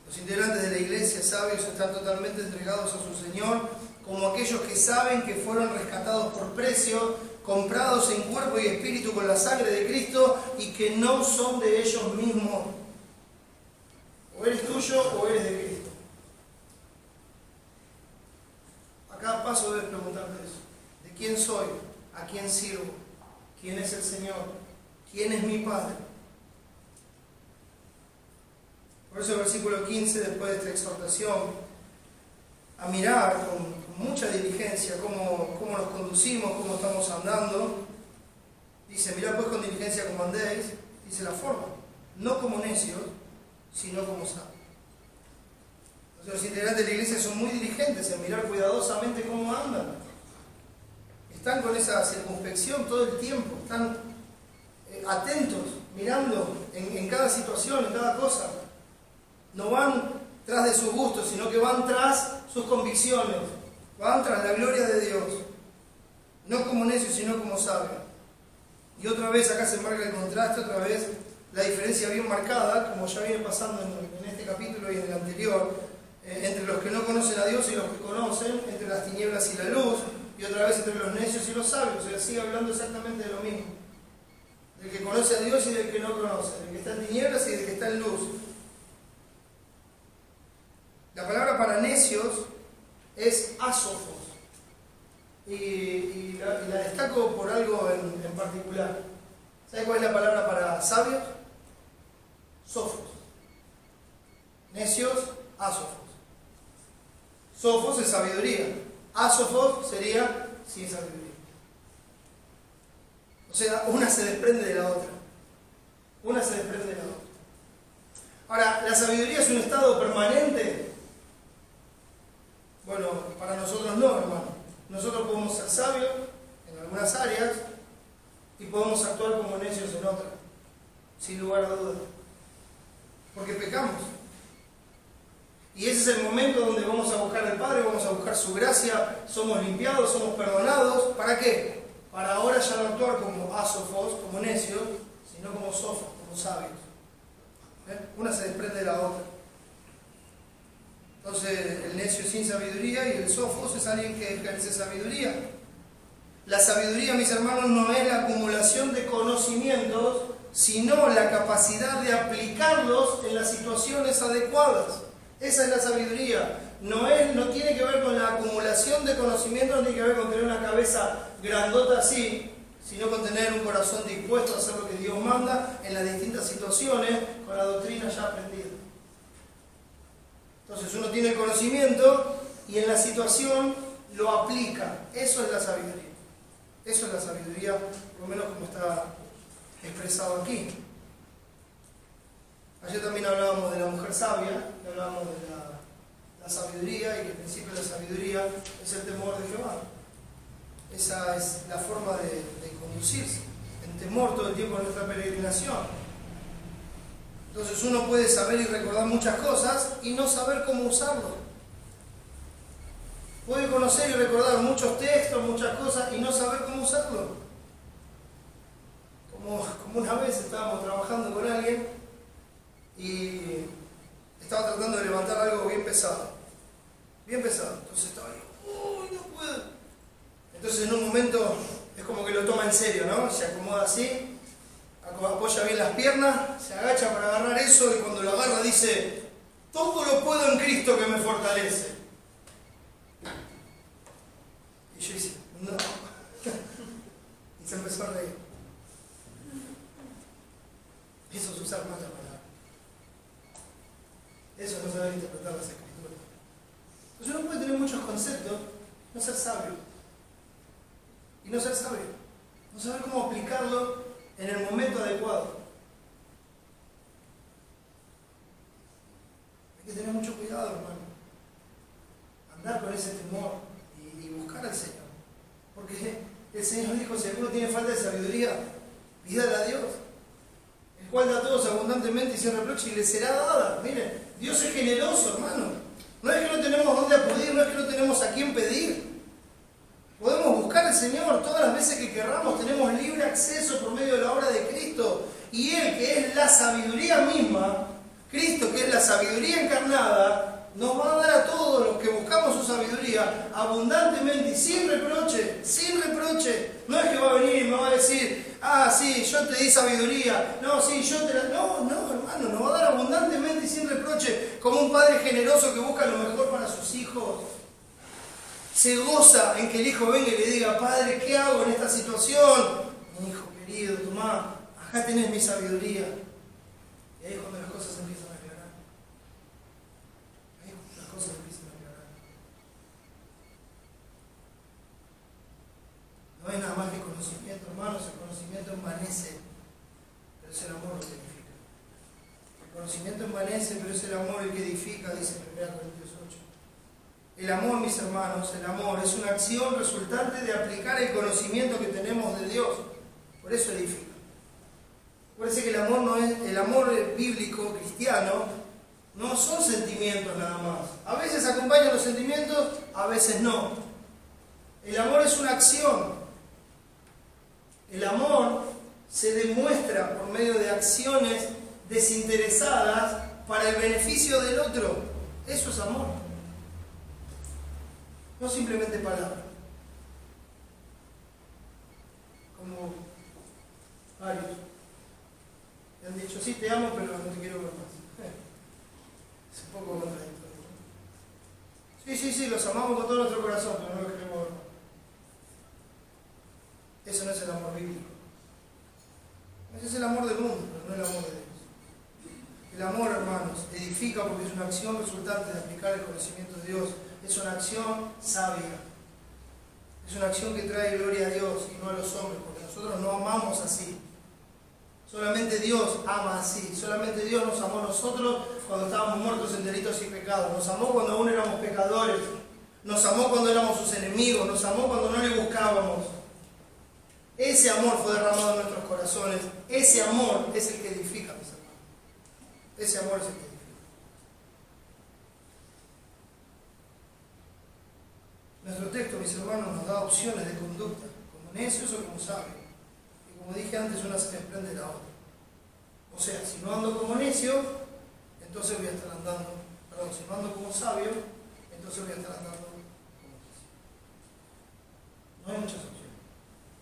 Los integrantes de la iglesia sabios están totalmente entregados a su Señor, como aquellos que saben que fueron rescatados por precio, comprados en cuerpo y espíritu con la sangre de Cristo y que no son de ellos mismos. O eres tuyo o eres de Cristo. A cada paso debes preguntarte eso. ¿De quién soy? ¿A quién sirvo? ¿Quién es el Señor? ¿Quién es mi Padre? Por eso el versículo 15, después de esta exhortación, a mirar con mucha diligencia cómo nos conducimos, cómo estamos andando, dice: mirad pues con diligencia cómo andéis, dice la forma, no como necios, sino como sabios. Los integrantes de la iglesia son muy diligentes en mirar cuidadosamente cómo andan. Están con esa circunspección todo el tiempo, están atentos, mirando en cada situación, en cada cosa. No van tras de sus gustos, sino que van tras sus convicciones, van tras la gloria de Dios. No como necios, sino como sabios. Y otra vez acá se marca el contraste, otra vez la diferencia bien marcada, como ya viene pasando en este capítulo y en el anterior, entre los que no conocen a Dios y los que conocen, entre las tinieblas y la luz, y otra vez entre los necios y los sabios. O sea, sigue hablando exactamente de lo mismo. Del que conoce a Dios y del que no conoce, del que está en tinieblas y del que está en luz. La palabra para necios es asofos. Y la destaco por algo en particular. ¿Sabe cuál es la palabra para sabios? Sofos. Necios, asofos. Sofos es sabiduría. Asofos sería sin sabiduría. O sea, una se desprende de la otra. Una se desprende de la otra. Ahora, ¿la sabiduría es un estado permanente? Bueno, para nosotros no, hermano. Nosotros podemos ser sabios en algunas áreas y podemos actuar como necios en otras, sin lugar a dudas. Porque pecamos. Y ese es el momento donde vamos a buscar al Padre, vamos a buscar su gracia, somos limpiados, somos perdonados. ¿Para qué? Para ahora ya no actuar como asofos, como necios, sino como sofos, como sabios. Una se desprende de la otra. Entonces el necio es sin sabiduría y el sofos es alguien que ejerce sabiduría. La sabiduría, mis hermanos, no es la acumulación de conocimientos, sino la capacidad de aplicarlos en las situaciones adecuadas. Esa es la sabiduría. No tiene que ver con la acumulación de conocimientos, no tiene que ver con tener una cabeza grandota así, sino con tener un corazón dispuesto a hacer lo que Dios manda en las distintas situaciones, con la doctrina ya aprendida. Entonces uno tiene el conocimiento y en la situación lo aplica. Eso es la sabiduría. Eso es la sabiduría, por lo menos como está expresado aquí. Ayer también hablábamos de la mujer sabia, hablábamos de la sabiduría, y que el principio de la sabiduría es el temor de Jehová. Esa es la forma de conducirse, en temor todo el tiempo de nuestra peregrinación. Entonces uno puede saber y recordar muchas cosas y no saber cómo usarlo. Puede conocer y recordar muchos textos, muchas cosas y no saber cómo usarlo. Como una vez estábamos trabajando con alguien y estaba tratando de levantar algo bien pesado. Bien pesado. Entonces estaba ahí, ¡uy, no puedo! Entonces en un momento es como que lo toma en serio, ¿no? Se acomoda así, apoya bien las piernas, se agacha para agarrar eso y cuando lo agarra dice, todo lo puedo en Cristo que me fortalece. Y yo hice, no. Y se empezó a reír. Eso es usar mal la palabra. Eso no saber interpretar las escrituras. Entonces uno puede tener muchos conceptos, no ser sabio. Y no ser sabio. No saber cómo aplicarlo en el momento adecuado. Hay que tener mucho cuidado, hermano. Andar con ese temor y buscar al Señor. Porque el Señor dijo, si alguno tiene falta de sabiduría, pídala a Dios, el cual da a todos abundantemente y sin reproche y le será dada. Miren, Dios es generoso, hermano. No es que no tenemos dónde acudir, no es que no tenemos a quién pedir. Podemos buscar al Señor todas las veces que querramos, tenemos libre acceso por medio de la obra de Cristo. Y Él, que es la sabiduría misma, Cristo, que es la sabiduría encarnada, nos va a dar a todos los que buscamos su sabiduría abundantemente y sin reproche, sin reproche. No es que va a venir y me va a decir, ah, sí, yo te di sabiduría, no, sí, yo te la... No, hermano, nos va a dar abundantemente y sin reproche, como un padre generoso que busca lo mejor para sus hijos. Se goza en que el hijo venga y le diga, padre, ¿qué hago en esta situación? Mi hijo querido, tomá, acá tenés mi sabiduría. Y ahí es cuando las cosas empiezan a aclarar. Ahí es cuando las cosas empiezan a aclarar. No es nada más que conocimiento, hermanos, el conocimiento envanece, pero es el amor el que edifica. El conocimiento envanece, pero es el amor el que edifica, dice 1 Corintios 8. El amor, mis hermanos, el amor es una acción resultante de aplicar el conocimiento que tenemos de Dios. Por eso edifica. Parece que el amor no es, el amor bíblico, cristiano, no son sentimientos nada más. A veces acompañan los sentimientos, a veces no. El amor es una acción. El amor se demuestra por medio de acciones desinteresadas para el beneficio del otro. Eso es amor. No simplemente palabras. Como varios me han dicho, sí, te amo, pero no te quiero ver más. Es un poco contradictorio. Sí, los amamos con todo nuestro corazón, pero no los queremos ver más. Eso no es el amor bíblico. Ese es el amor del mundo, pero no el amor de Dios. El amor, hermanos, edifica porque es una acción resultante de aplicar el conocimiento de Dios. Es una acción sabia. Es una acción que trae gloria a Dios y no a los hombres, porque nosotros no amamos así. Solamente Dios ama así. Solamente Dios nos amó a nosotros cuando estábamos muertos en delitos y pecados. Nos amó cuando aún éramos pecadores. Nos amó cuando éramos sus enemigos. Nos amó cuando no le buscábamos. Ese amor fue derramado en nuestros corazones. Ese amor es el que edifica, mis hermanos. Ese amor es el que edifica. Nuestro texto, mis hermanos, nos da opciones de conducta, como necios o como sabios. Y como dije antes, una se desprende de la otra. O sea, si no ando como necio, entonces voy a estar andando, si no ando como sabio, entonces voy a estar andando como necio. No hay muchas opciones.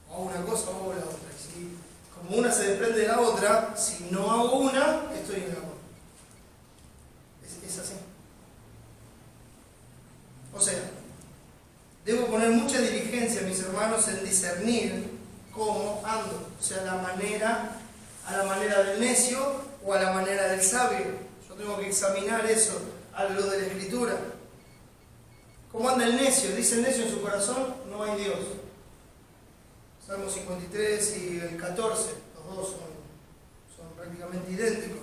O hago una cosa o hago la otra. Y si como una se desprende de la otra, si no hago una, estoy en la otra. Es así. O sea, debo poner mucha diligencia, mis hermanos, en discernir cómo ando. O sea, a la manera del necio o a la manera del sabio. Yo tengo que examinar eso a la luz de la Escritura. ¿Cómo anda el necio? Dice el necio en su corazón, no hay Dios. Salmo 53 y el 14, los dos son prácticamente idénticos.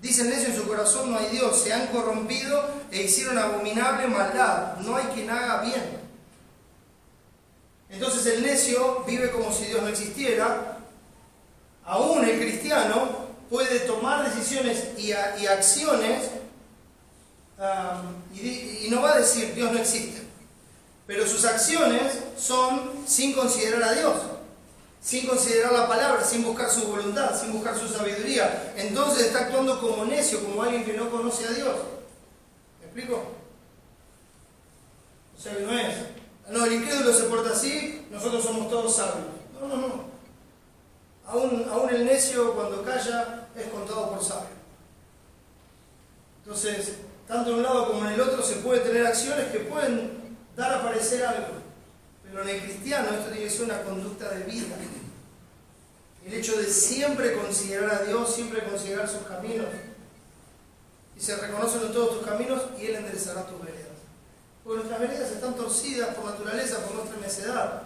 Dice el necio en su corazón, no hay Dios, se han corrompido e hicieron abominable maldad, no hay quien haga bien. Entonces el necio vive como si Dios no existiera. Aún el cristiano puede tomar decisiones y acciones y no va a decir Dios no existe. Pero sus acciones son sin considerar a Dios, sin considerar la palabra, sin buscar su voluntad, sin buscar su sabiduría. Entonces está actuando como necio, como alguien que no conoce a Dios. ¿Me explico? O sea que no es, no, el incrédulo se porta así, nosotros somos todos sabios. No. Aún el necio cuando calla es contado por sabio. Entonces, tanto en un lado como en el otro se puede tener acciones que pueden dar a parecer algo. Pero en el cristiano esto tiene que ser una conducta de vida. El hecho de siempre considerar a Dios, siempre considerar sus caminos. Y se reconocen en todos tus caminos y Él enderezará tus veredas. Porque nuestras veredas están torcidas por naturaleza, por nuestra necedad.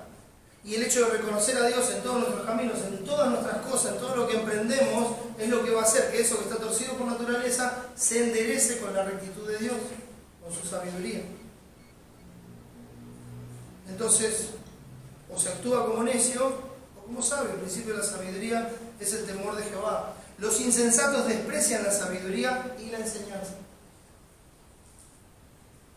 Y el hecho de reconocer a Dios en todos nuestros caminos, en todas nuestras cosas, en todo lo que emprendemos, es lo que va a hacer que eso que está torcido por naturaleza se enderece con la rectitud de Dios, con su sabiduría. Entonces, o se actúa como necio o como sabio. El principio de la sabiduría es el temor de Jehová. Los insensatos desprecian la sabiduría y la enseñanza.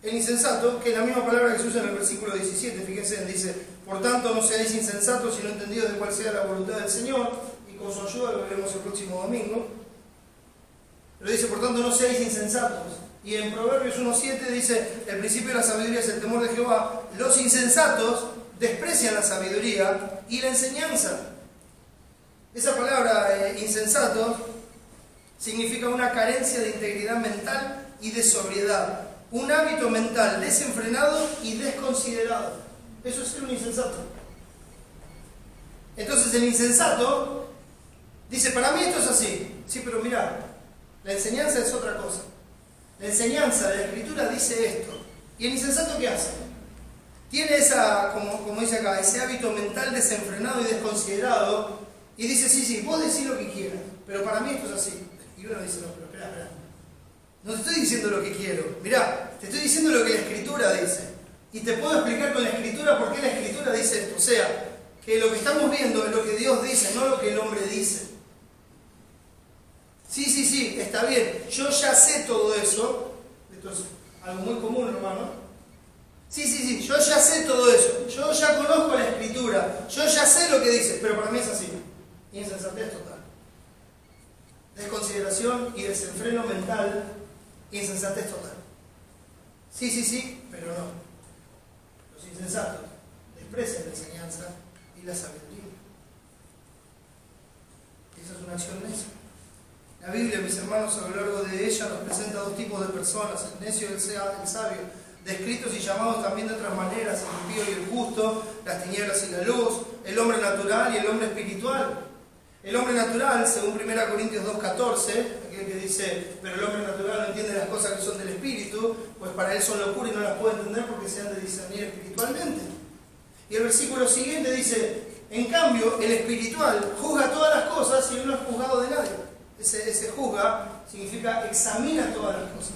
El insensato, que es la misma palabra que se usa en el versículo 17, fíjense, dice: por tanto no seáis insensatos, sino entendidos de cuál sea la voluntad del Señor, y con su ayuda lo veremos el próximo domingo. Pero dice: por tanto no seáis insensatos. Y en Proverbios 1.7 dice: el principio de la sabiduría es el temor de Jehová. Los insensatos desprecian la sabiduría y la enseñanza. Esa palabra insensatos significa una carencia de integridad mental y de sobriedad. Un hábito mental desenfrenado y desconsiderado. Eso es ser un insensato. Entonces el insensato dice: para mí esto es así. Sí, pero mirá, la enseñanza es otra cosa. La enseñanza de la Escritura dice esto. ¿Y el insensato qué hace? Tiene esa, como dice acá, ese hábito mental desenfrenado y desconsiderado, y dice: sí, vos decís lo que quieras, pero para mí esto es así. Y uno dice: no, pero espera. No te estoy diciendo lo que quiero. Mirá, te estoy diciendo lo que la Escritura dice. Y te puedo explicar con la Escritura por qué la Escritura dice esto. O sea, que lo que estamos viendo es lo que Dios dice, no lo que el hombre dice. Sí, está bien. Yo ya sé todo eso. Esto es algo muy común, hermano. Sí, yo ya sé todo eso. Yo ya conozco la Escritura. Yo ya sé lo que dice, pero para mí es así. Insensatez total. Desconsideración y desenfreno mental. Insensatez total. Sí, pero no. Los insensatos desprecian la enseñanza y la sabiduría. Esa es una acción necia. La Biblia, mis hermanos, a lo largo de ella nos presenta dos tipos de personas: el necio y el sabio, descritos y llamados también de otras maneras: el impío y el justo, las tinieblas y la luz, el hombre natural y el hombre espiritual. El hombre natural, según 1 Corintios 2.14, aquel que dice: pero el hombre natural no entiende las cosas que son del espíritu, pues para él son locura y no las puede entender porque se han de discernir espiritualmente. Y el versículo siguiente dice: en cambio, el espiritual juzga todas las cosas y él no es juzgado de nadie. Ese juzga significa examina todas las cosas.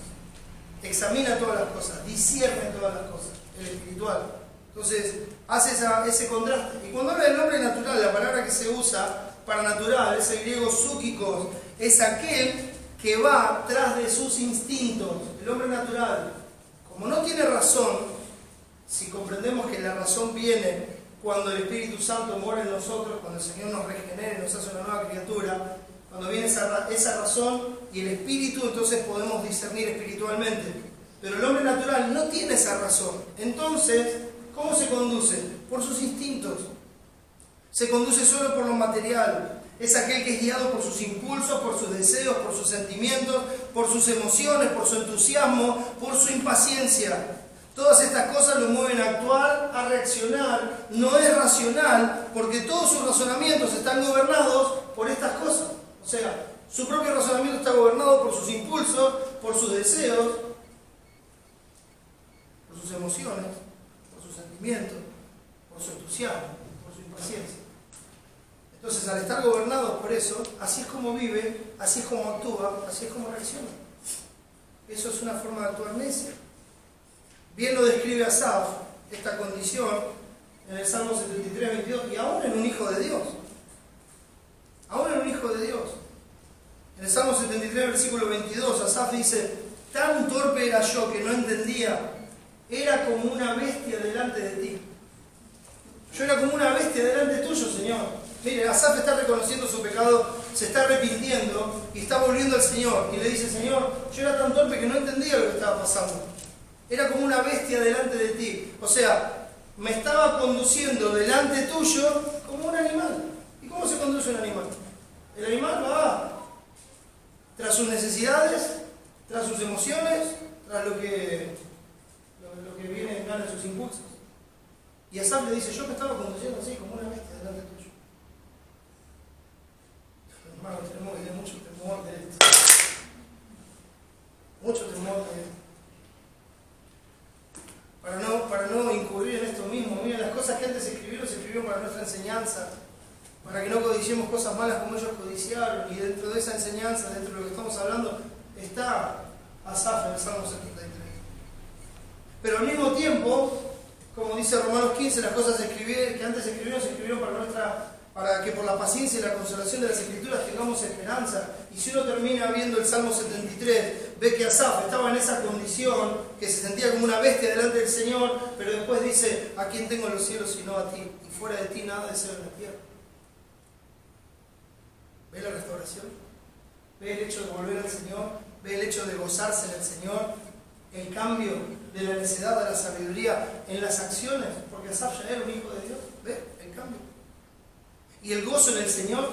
Examina todas las cosas, discierne todas las cosas. El espiritual. Entonces, hace ese contraste. Y cuando habla del hombre natural, la palabra que se usa para natural es el griego psúquicos. Es aquel que va tras de sus instintos. El hombre natural, como no tiene razón, si comprendemos que la razón viene cuando el Espíritu Santo mora en nosotros, cuando el Señor nos regenera y nos hace una nueva criatura, Cuando viene esa razón y el espíritu, entonces podemos discernir espiritualmente. Pero el hombre natural no tiene esa razón. Entonces, ¿cómo se conduce? Por sus instintos. Se conduce solo por lo material. Es aquel que es guiado por sus impulsos, por sus deseos, por sus sentimientos, por sus emociones, por su entusiasmo, por su impaciencia. Todas estas cosas lo mueven a actuar, a reaccionar. No es racional porque todos sus razonamientos están gobernados por estas cosas. O sea, su propio razonamiento está gobernado por sus impulsos, por sus deseos, por sus emociones, por sus sentimientos, por su entusiasmo, por su impaciencia. Entonces, al estar gobernados por eso, así es como vive, así es como actúa, así es como reacciona. Eso es una forma de actuar necia. Bien lo describe Asaf, esta condición, en el Salmo 73, 22, y aún en un hijo de Dios. Aún en un hijo de Dios. En el Salmo 73, versículo 22, Asaf dice: tan torpe era yo que no entendía, era como una bestia delante de ti. Yo era como una bestia delante tuyo, Señor. Mire, Asaf está reconociendo su pecado, se está arrepintiendo y está volviendo al Señor. Y le dice: Señor, yo era tan torpe que no entendía lo que estaba pasando. Era como una bestia delante de ti. O sea, me estaba conduciendo delante tuyo como un animal. ¿Y cómo se conduce un animal? El animal va tras sus necesidades, tras sus emociones, tras lo que viene en gana de sus impulsos. Y Asaf le dice: yo me estaba conduciendo así, como una bestia delante tuyo. Hermano, tenemos que tener mucho temor de esto. Mucho temor de esto. Para no incurrir en esto mismo. Miren, las cosas que antes se escribieron para nuestra enseñanza, para que no codiciemos cosas malas como ellos codiciaron. Y dentro de esa enseñanza, dentro de lo que estamos hablando, está Asaf en el Salmo 73. Pero al mismo tiempo, como dice Romanos 15, las cosas que antes se escribieron para que por la paciencia y la consolación de las Escrituras tengamos esperanza. Y si uno termina viendo el Salmo 73, ve que Asaf estaba en esa condición, que se sentía como una bestia delante del Señor, pero después dice: ¿a quién tengo en los cielos sino a ti? Y fuera de ti nada deseo en la tierra. ¿Ve la restauración? ¿Ve el hecho de volver al Señor? ¿Ve el hecho de gozarse en el Señor? El cambio de la necedad a la sabiduría en las acciones, porque Asaf ya era un hijo de Dios. ¿Ve el cambio? Y el gozo en el Señor,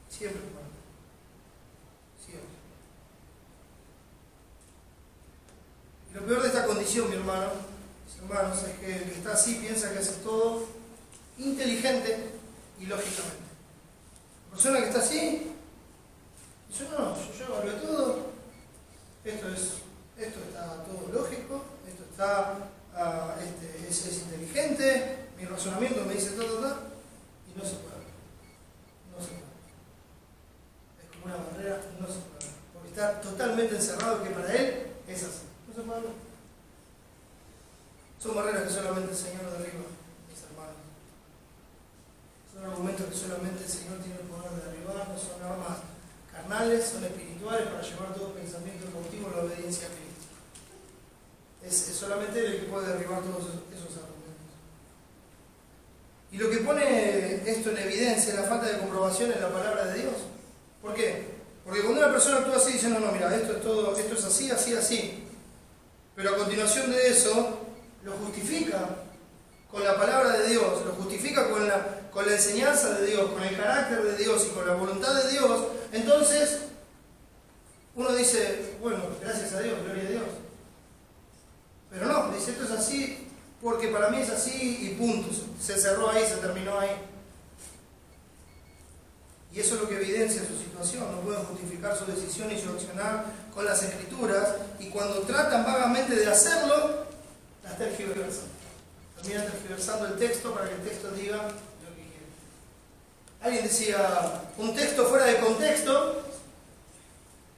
siempre, hermano. Siempre. Y lo peor de esta condición, mis hermanos, es que el que está así piensa que hace todo inteligente y lógicamente. La persona que está así dice: no, yo evalúo todo, esto está todo lógico, esto está, es inteligente, mi razonamiento me dice todo, y no se puede. No se puede. Es como una barrera, no se puede. Porque está totalmente encerrado, que para él es así. No se puede hablar. Son barreras que solamente el Señor derriba, mis hermanos. Son argumentos que solamente el Señor tiene el poder de derribar, no son armas carnales, son espirituales para llevar todo pensamiento cautivo a la obediencia a Cristo. Es solamente Él el que puede derribar todos esos argumentos. Y lo que pone esto en evidencia es la falta de comprobación en la palabra de Dios. ¿Por qué? Porque cuando una persona actúa así, dice: no, mira, esto es así, así, así. Pero a continuación de eso, lo justifica con la palabra de Dios, lo justifica con la enseñanza de Dios, con el carácter de Dios y con la voluntad de Dios. Entonces, uno dice: bueno, gracias a Dios, gloria a Dios. Pero no, dice: esto es así porque para mí es así y punto. Se cerró ahí, se terminó ahí. Y eso es lo que evidencia su situación. No pueden justificar su decisión y su accionar con las Escrituras, y cuando tratan vagamente de hacerlo, las tergiversan. Terminan tergiversando el texto para que el texto diga lo que quiere. Alguien decía: un texto fuera de contexto,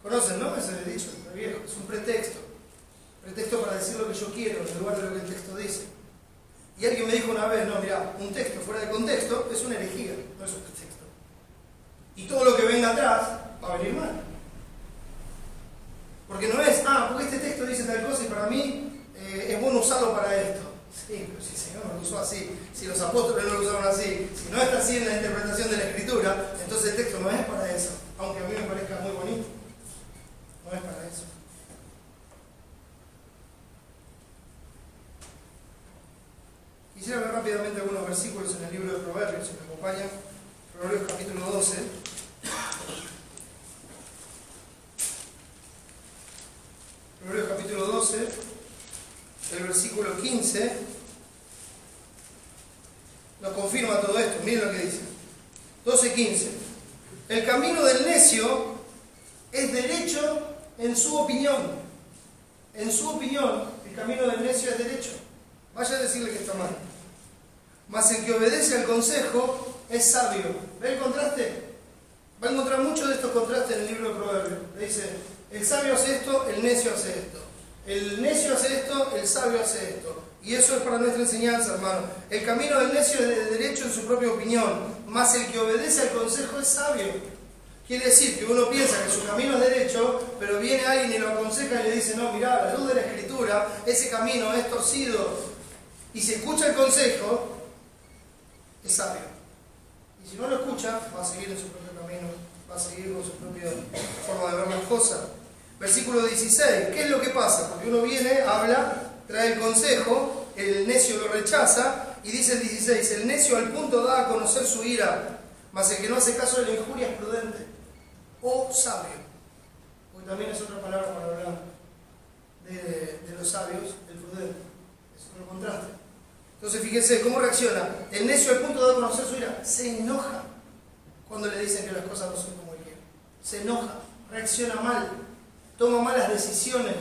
conocen, ¿no? Ese dicho, el viejo, es un pretexto. Pretexto para decir lo que yo quiero en lugar de lo que el texto dice. Y alguien me dijo una vez: no, mira, un texto fuera de contexto es una herejía, no es un pretexto. Y todo lo que venga atrás va a venir mal. Porque no es: porque este texto dice tal cosa y para mí es bueno usarlo para esto. Sí, pero si el Señor no lo usó así, si los apóstoles no lo usaron así, si no está así en la interpretación de la Escritura, entonces el texto no es para eso, aunque a mí me parezca muy bonito. No es para eso. Quisiera ver rápidamente algunos versículos en el libro de Proverbios, si me acompañan. Proverbios capítulo 12. Proverbios capítulo 12, el versículo 15, nos confirma todo esto. Miren lo que dice. 12:15. El camino del necio es derecho en su opinión. En su opinión, el camino del necio es derecho. Vaya a decirle que está mal. Mas el que obedece al consejo es sabio. ¿Ve el contraste? Va a encontrar muchos de estos contrastes en el libro de Proverbios. Le dice, el sabio hace esto, el necio hace esto. El necio hace esto, el sabio hace esto. Y eso es para nuestra enseñanza, hermano. El camino del necio es de derecho en su propia opinión, mas el que obedece al consejo es sabio. Quiere decir que uno piensa que su camino es derecho, pero viene alguien y lo aconseja y le dice, no, mirá, a la luz de la Escritura, ese camino es torcido. Y si escucha el consejo, es sabio. Y si no lo escucha, va a seguir en su propio camino, va a seguir con su propia forma de ver las cosas. Versículo 16, ¿qué es lo que pasa? Porque uno viene, habla, trae el consejo, el necio lo rechaza, y dice el 16, el necio al punto da a conocer su ira, mas el que no hace caso de la injuria es prudente, o sabio. Porque también es otra palabra para hablar de los sabios, el prudente. Es otro contraste. Entonces fíjense, ¿cómo reacciona? El necio al punto da a conocer su ira, se enoja cuando le dicen que las cosas no son como él quiere. Se enoja, reacciona mal, toma malas decisiones,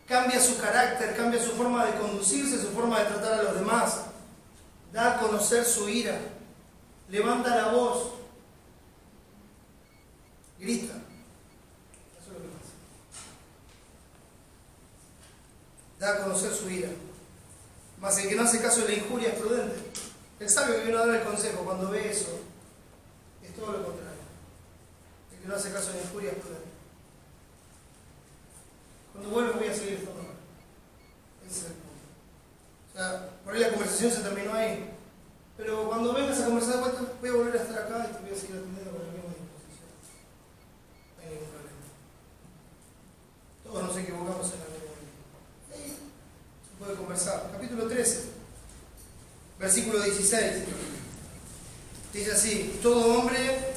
cambia su carácter, cambia su forma de conducirse, su forma de tratar a los demás, da a conocer su ira, levanta la voz, grita. Eso es lo que pasa. Da a conocer su ira. Mas el que no hace caso de la injuria es prudente. El sabio que vino a dar el consejo, cuando ve eso, es todo lo contrario. El que no hace caso de la injuria es prudente. Cuando vuelvo voy a seguir estando mal. Ese es el punto. O sea, por ahí la conversación se terminó ahí. Pero cuando vengas a conversar de vuelta, voy a volver a estar acá y te voy a seguir atendiendo con la misma disposición. No hay ningún problema. Todos nos equivocamos en algún momento. Ahí se puede conversar. Capítulo 13, versículo 16. Dice así, todo hombre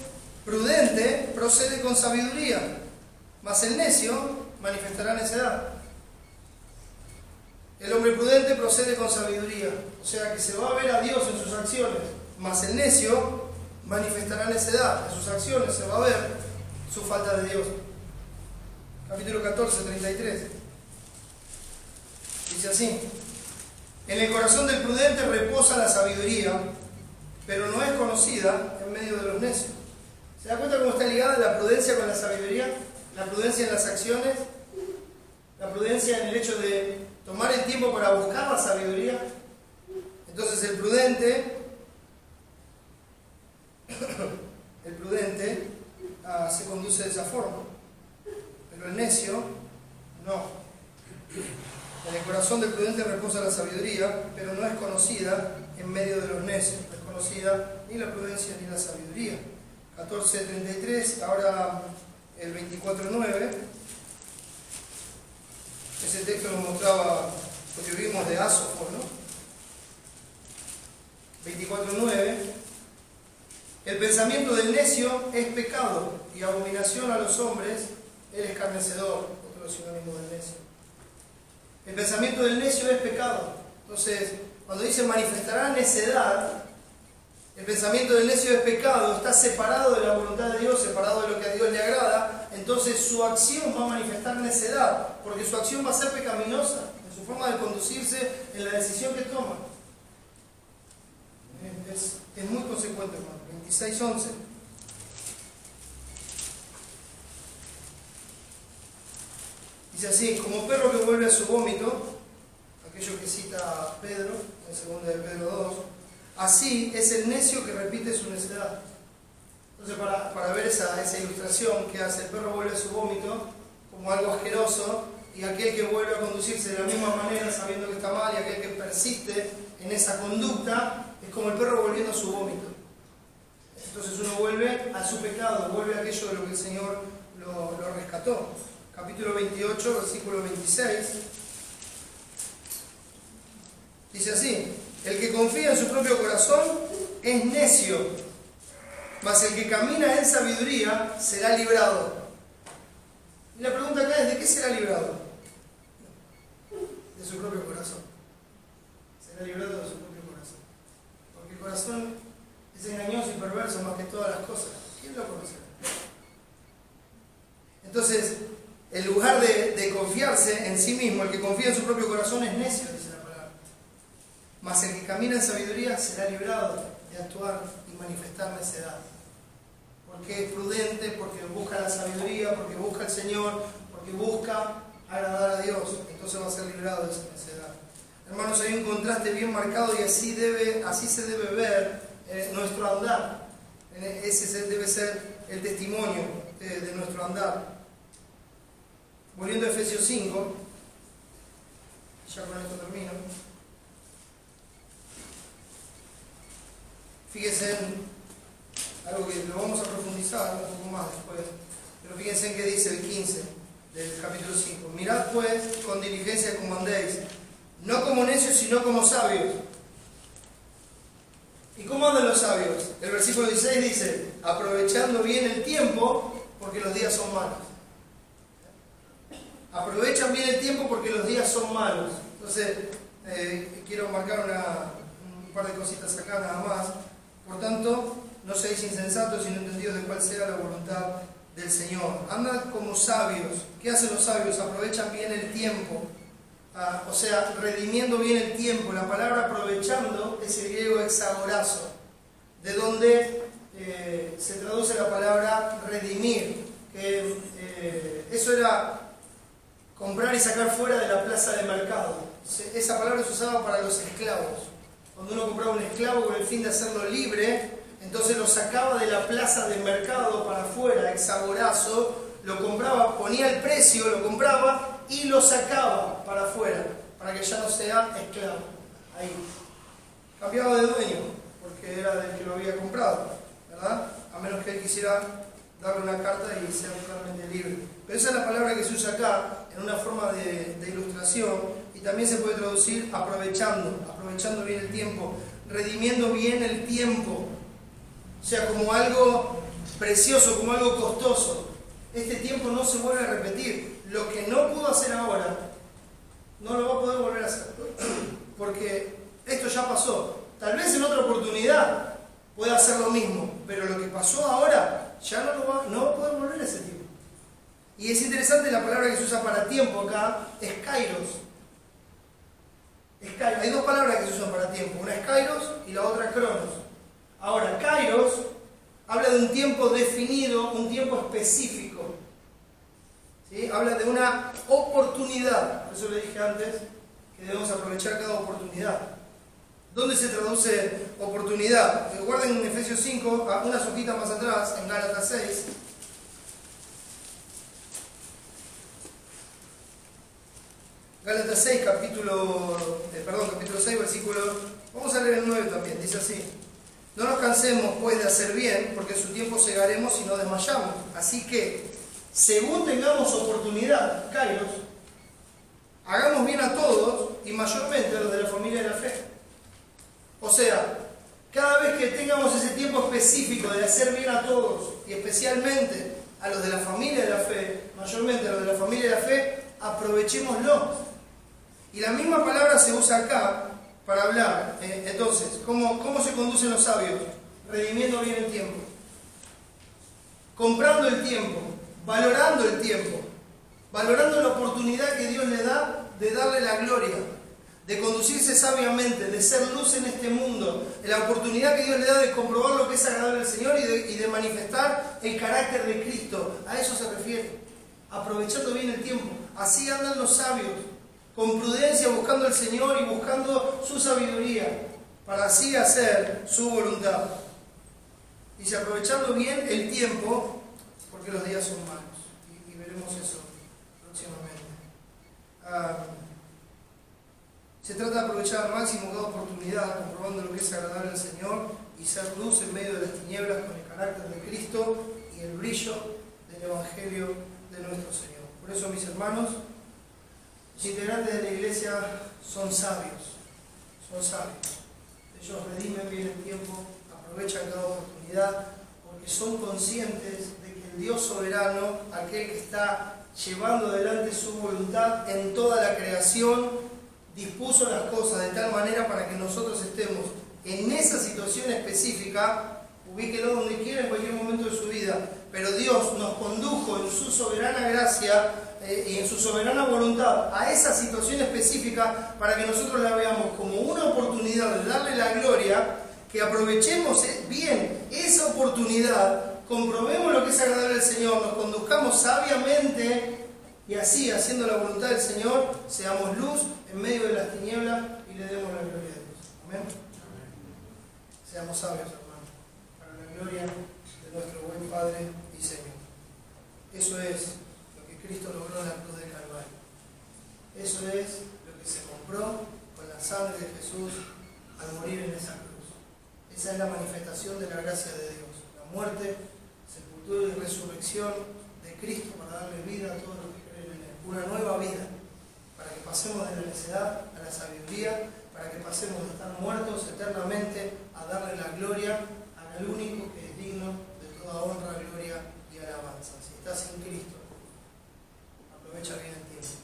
prudente procede con sabiduría, mas el necio manifestará necedad. El hombre prudente procede con sabiduría, o sea que se va a ver a Dios en sus acciones, mas el necio manifestará necedad. En sus acciones se va a ver su falta de Dios. Capítulo 14, 33. Dice así, en el corazón del prudente reposa la sabiduría, pero no es conocida en medio de los necios. ¿Se da cuenta cómo está ligada la prudencia con la sabiduría? La prudencia en las acciones, la prudencia en el hecho de tomar el tiempo para buscar la sabiduría. Entonces el prudente se conduce de esa forma, pero el necio no. En el corazón del prudente reposa la sabiduría, pero no es conocida en medio de los necios. No es conocida ni la prudencia ni la sabiduría. 14:33, ahora el 24:9. Ese texto nos mostraba lo que vimos de Asofo, ¿no? 24:9. El pensamiento del necio es pecado y abominación a los hombres el escarnecedor, otro sinónimo del necio. El pensamiento del necio es pecado. Entonces, cuando dice manifestará necedad, el pensamiento del necio es pecado, está separado de la voluntad de Dios, separado de lo que a Dios le agrada, entonces su acción va a manifestar necedad, porque su acción va a ser pecaminosa, en su forma de conducirse, en la decisión que toma. Es muy consecuente, hermano. 26:11. Dice así, como perro que vuelve a su vómito, aquello que cita Pedro, en 2 de Pedro 2, así es el necio que repite su necedad. Entonces, para ver esa ilustración que hace, el perro vuelve a su vómito como algo asqueroso, y aquel que vuelve a conducirse de la misma manera, sabiendo que está mal, y aquel que persiste en esa conducta, es como el perro volviendo a su vómito. su pecado, vuelve a aquello de lo que el Señor lo rescató. Capítulo 28, versículo 26. Dice así: el que confía en su propio corazón es necio, mas el que camina en sabiduría será librado. Y la pregunta acá es: ¿de qué será librado? De su propio corazón. Será librado de su propio corazón. Porque el corazón es engañoso y perverso más que todas las cosas. ¿Quién lo conocerá? Entonces, en lugar de confiarse en sí mismo, el que confía en su propio corazón es necio, dice la palabra. Mas el que camina en sabiduría será librado de actuar y manifestar necedad. Porque es prudente, porque busca la sabiduría, porque busca al Señor, porque busca agradar a Dios. Entonces va a ser librado de esa necedad. Hermanos, hay un contraste bien marcado y así se debe ver nuestro andar. Ese debe ser el testimonio de nuestro andar. Volviendo a Efesios 5, ya con esto termino. Fíjense en algo que lo vamos a profundizar un poco más después, pero fíjense en qué dice el 15 del capítulo 5. Mirad pues con diligencia como andéis, no como necios, sino como sabios. ¿Y cómo andan los sabios? El versículo 16 dice: aprovechando bien el tiempo, porque los días son malos. Aprovechan bien el tiempo porque los días son malos. Entonces, quiero marcar un par de cositas acá nada más. Por tanto, no seáis insensatos sino entendidos de cuál sea la voluntad del Señor. Andan como sabios. ¿Qué hacen los sabios? Aprovechan bien el tiempo. O sea, redimiendo bien el tiempo. La palabra aprovechando es el griego exagorazo, de donde se traduce la palabra redimir. Eso era comprar y sacar fuera de la plaza de mercado. Esa palabra se usaba para los esclavos. Cuando uno compraba un esclavo con el fin de hacerlo libre, entonces lo sacaba de la plaza de mercado para afuera, exagorazo, lo compraba, ponía el precio, lo compraba y lo sacaba para afuera, para que ya no sea esclavo. Ahí. Cambiaba de dueño, porque era del que lo había comprado, ¿verdad? A menos que él quisiera darle una carta y ser totalmente libre. Pero esa es la palabra que se usa acá, en una forma de ilustración, y también se puede traducir aprovechando bien el tiempo, redimiendo bien el tiempo. O sea, como algo precioso, como algo costoso. Este tiempo no se vuelve a repetir. Lo que no pudo hacer ahora, no lo va a poder volver a hacer. Porque esto ya pasó. Tal vez en otra oportunidad pueda hacer lo mismo, pero lo que pasó ahora ya no va a poder volver a ese tiempo. Y es interesante, la palabra que se usa para tiempo acá es kairos. Hay dos palabras que se usan para tiempo, una es kairos y la otra cronos. Ahora, kairos habla de un tiempo definido, un tiempo específico. ¿Sí? Habla de una oportunidad. Por eso le dije antes que debemos aprovechar cada oportunidad. ¿Dónde se traduce oportunidad? Recuerden en Efesios 5, unas hojitas más atrás, en Gálatas 6. Gálatas 6, capítulo 6, versículo... Vamos a leer el 9 también, dice así: no nos cansemos pues de hacer bien, porque en su tiempo segaremos y no desmayamos. Así que, según tengamos oportunidad, kairos, hagamos bien a todos y mayormente a los de la familia de la fe. O sea, cada vez que tengamos ese tiempo específico de hacer bien a todos, y especialmente a los de la familia de la fe, mayormente a los de la familia de la fe, aprovechémoslo. Y la misma palabra se usa acá para hablar. Entonces, ¿cómo se conducen los sabios? Redimiendo bien el tiempo. Comprando el tiempo. Valorando el tiempo. Valorando la oportunidad que Dios le da de darle la gloria. De conducirse sabiamente, de ser luz en este mundo. La oportunidad que Dios le da de comprobar lo que es agradable al Señor y de manifestar el carácter de Cristo. A eso se refiere. Aprovechando bien el tiempo. Así andan los sabios. Con prudencia, buscando al Señor y buscando su sabiduría, para así hacer su voluntad. Dice, aprovechando bien el tiempo, porque los días son malos. Y veremos eso próximamente. Se trata de aprovechar al máximo cada oportunidad, comprobando lo que es agradable al Señor y ser luz en medio de las tinieblas con el carácter de Cristo y el brillo del Evangelio de nuestro Señor. Por eso, mis hermanos, los integrantes de la iglesia son sabios, son sabios. Ellos redimen bien el tiempo, aprovechan cada oportunidad, porque son conscientes de que el Dios soberano, aquel que está llevando adelante su voluntad en toda la creación, dispuso las cosas de tal manera para que nosotros estemos en esa situación específica, ubíquelo donde quiera en cualquier momento de su vida, pero Dios nos condujo en su soberana gracia y en su soberana voluntad a esa situación específica para que nosotros la veamos como una oportunidad de darle la gloria, que aprovechemos bien esa oportunidad, comprobemos lo que es agradable al Señor, nos conduzcamos sabiamente y así, haciendo la voluntad del Señor, seamos luz en medio de las tinieblas y le demos la gloria a Dios. Amén. Seamos sabios, hermanos, para la gloria de nuestro buen Padre y Señor. Eso es lo que Cristo logró en la cruz del Calvario. Eso es lo que se compró con la sangre de Jesús al morir en esa cruz. Esa es la manifestación de la gracia de Dios. La muerte, sepultura y resurrección de Cristo para darle vida a todos los que creen en Él. Una nueva vida, para que pasemos de la necedad a la sabiduría, para que pasemos de estar muertos eternamente a darle la gloria al único que es digno de toda honra, gloria y alabanza. Si estás en Cristo, aprovecha bien el tiempo,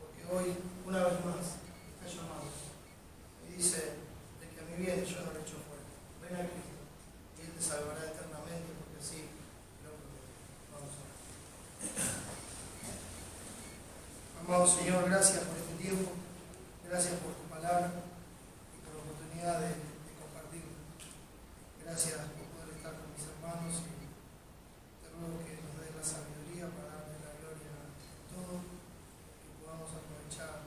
porque hoy, una vez más, está llamado y dice: de que a mí viene, yo no lo echo fuera. Ven a Cristo y Él te salvará eternamente, porque así lo promete. Vamos a orar. Amado Señor, gracias por este tiempo, gracias por tu palabra y por la oportunidad de compartirlo. Gracias por poder estar con mis hermanos y te ruego que nos des la sabiduría para darle la gloria a todo, que podamos aprovechar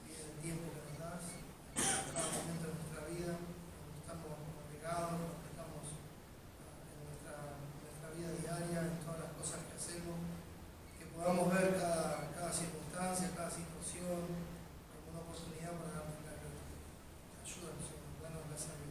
bien el tiempo que nos das, en cada momento de nuestra vida, cuando estamos congregados, cuando estamos en nuestra vida diaria, en todas las cosas que hacemos, que podamos ver cada circunstancia, cada situación como una oportunidad para darle la gloria. Ayúdanos, Señor, danos la sabiduría.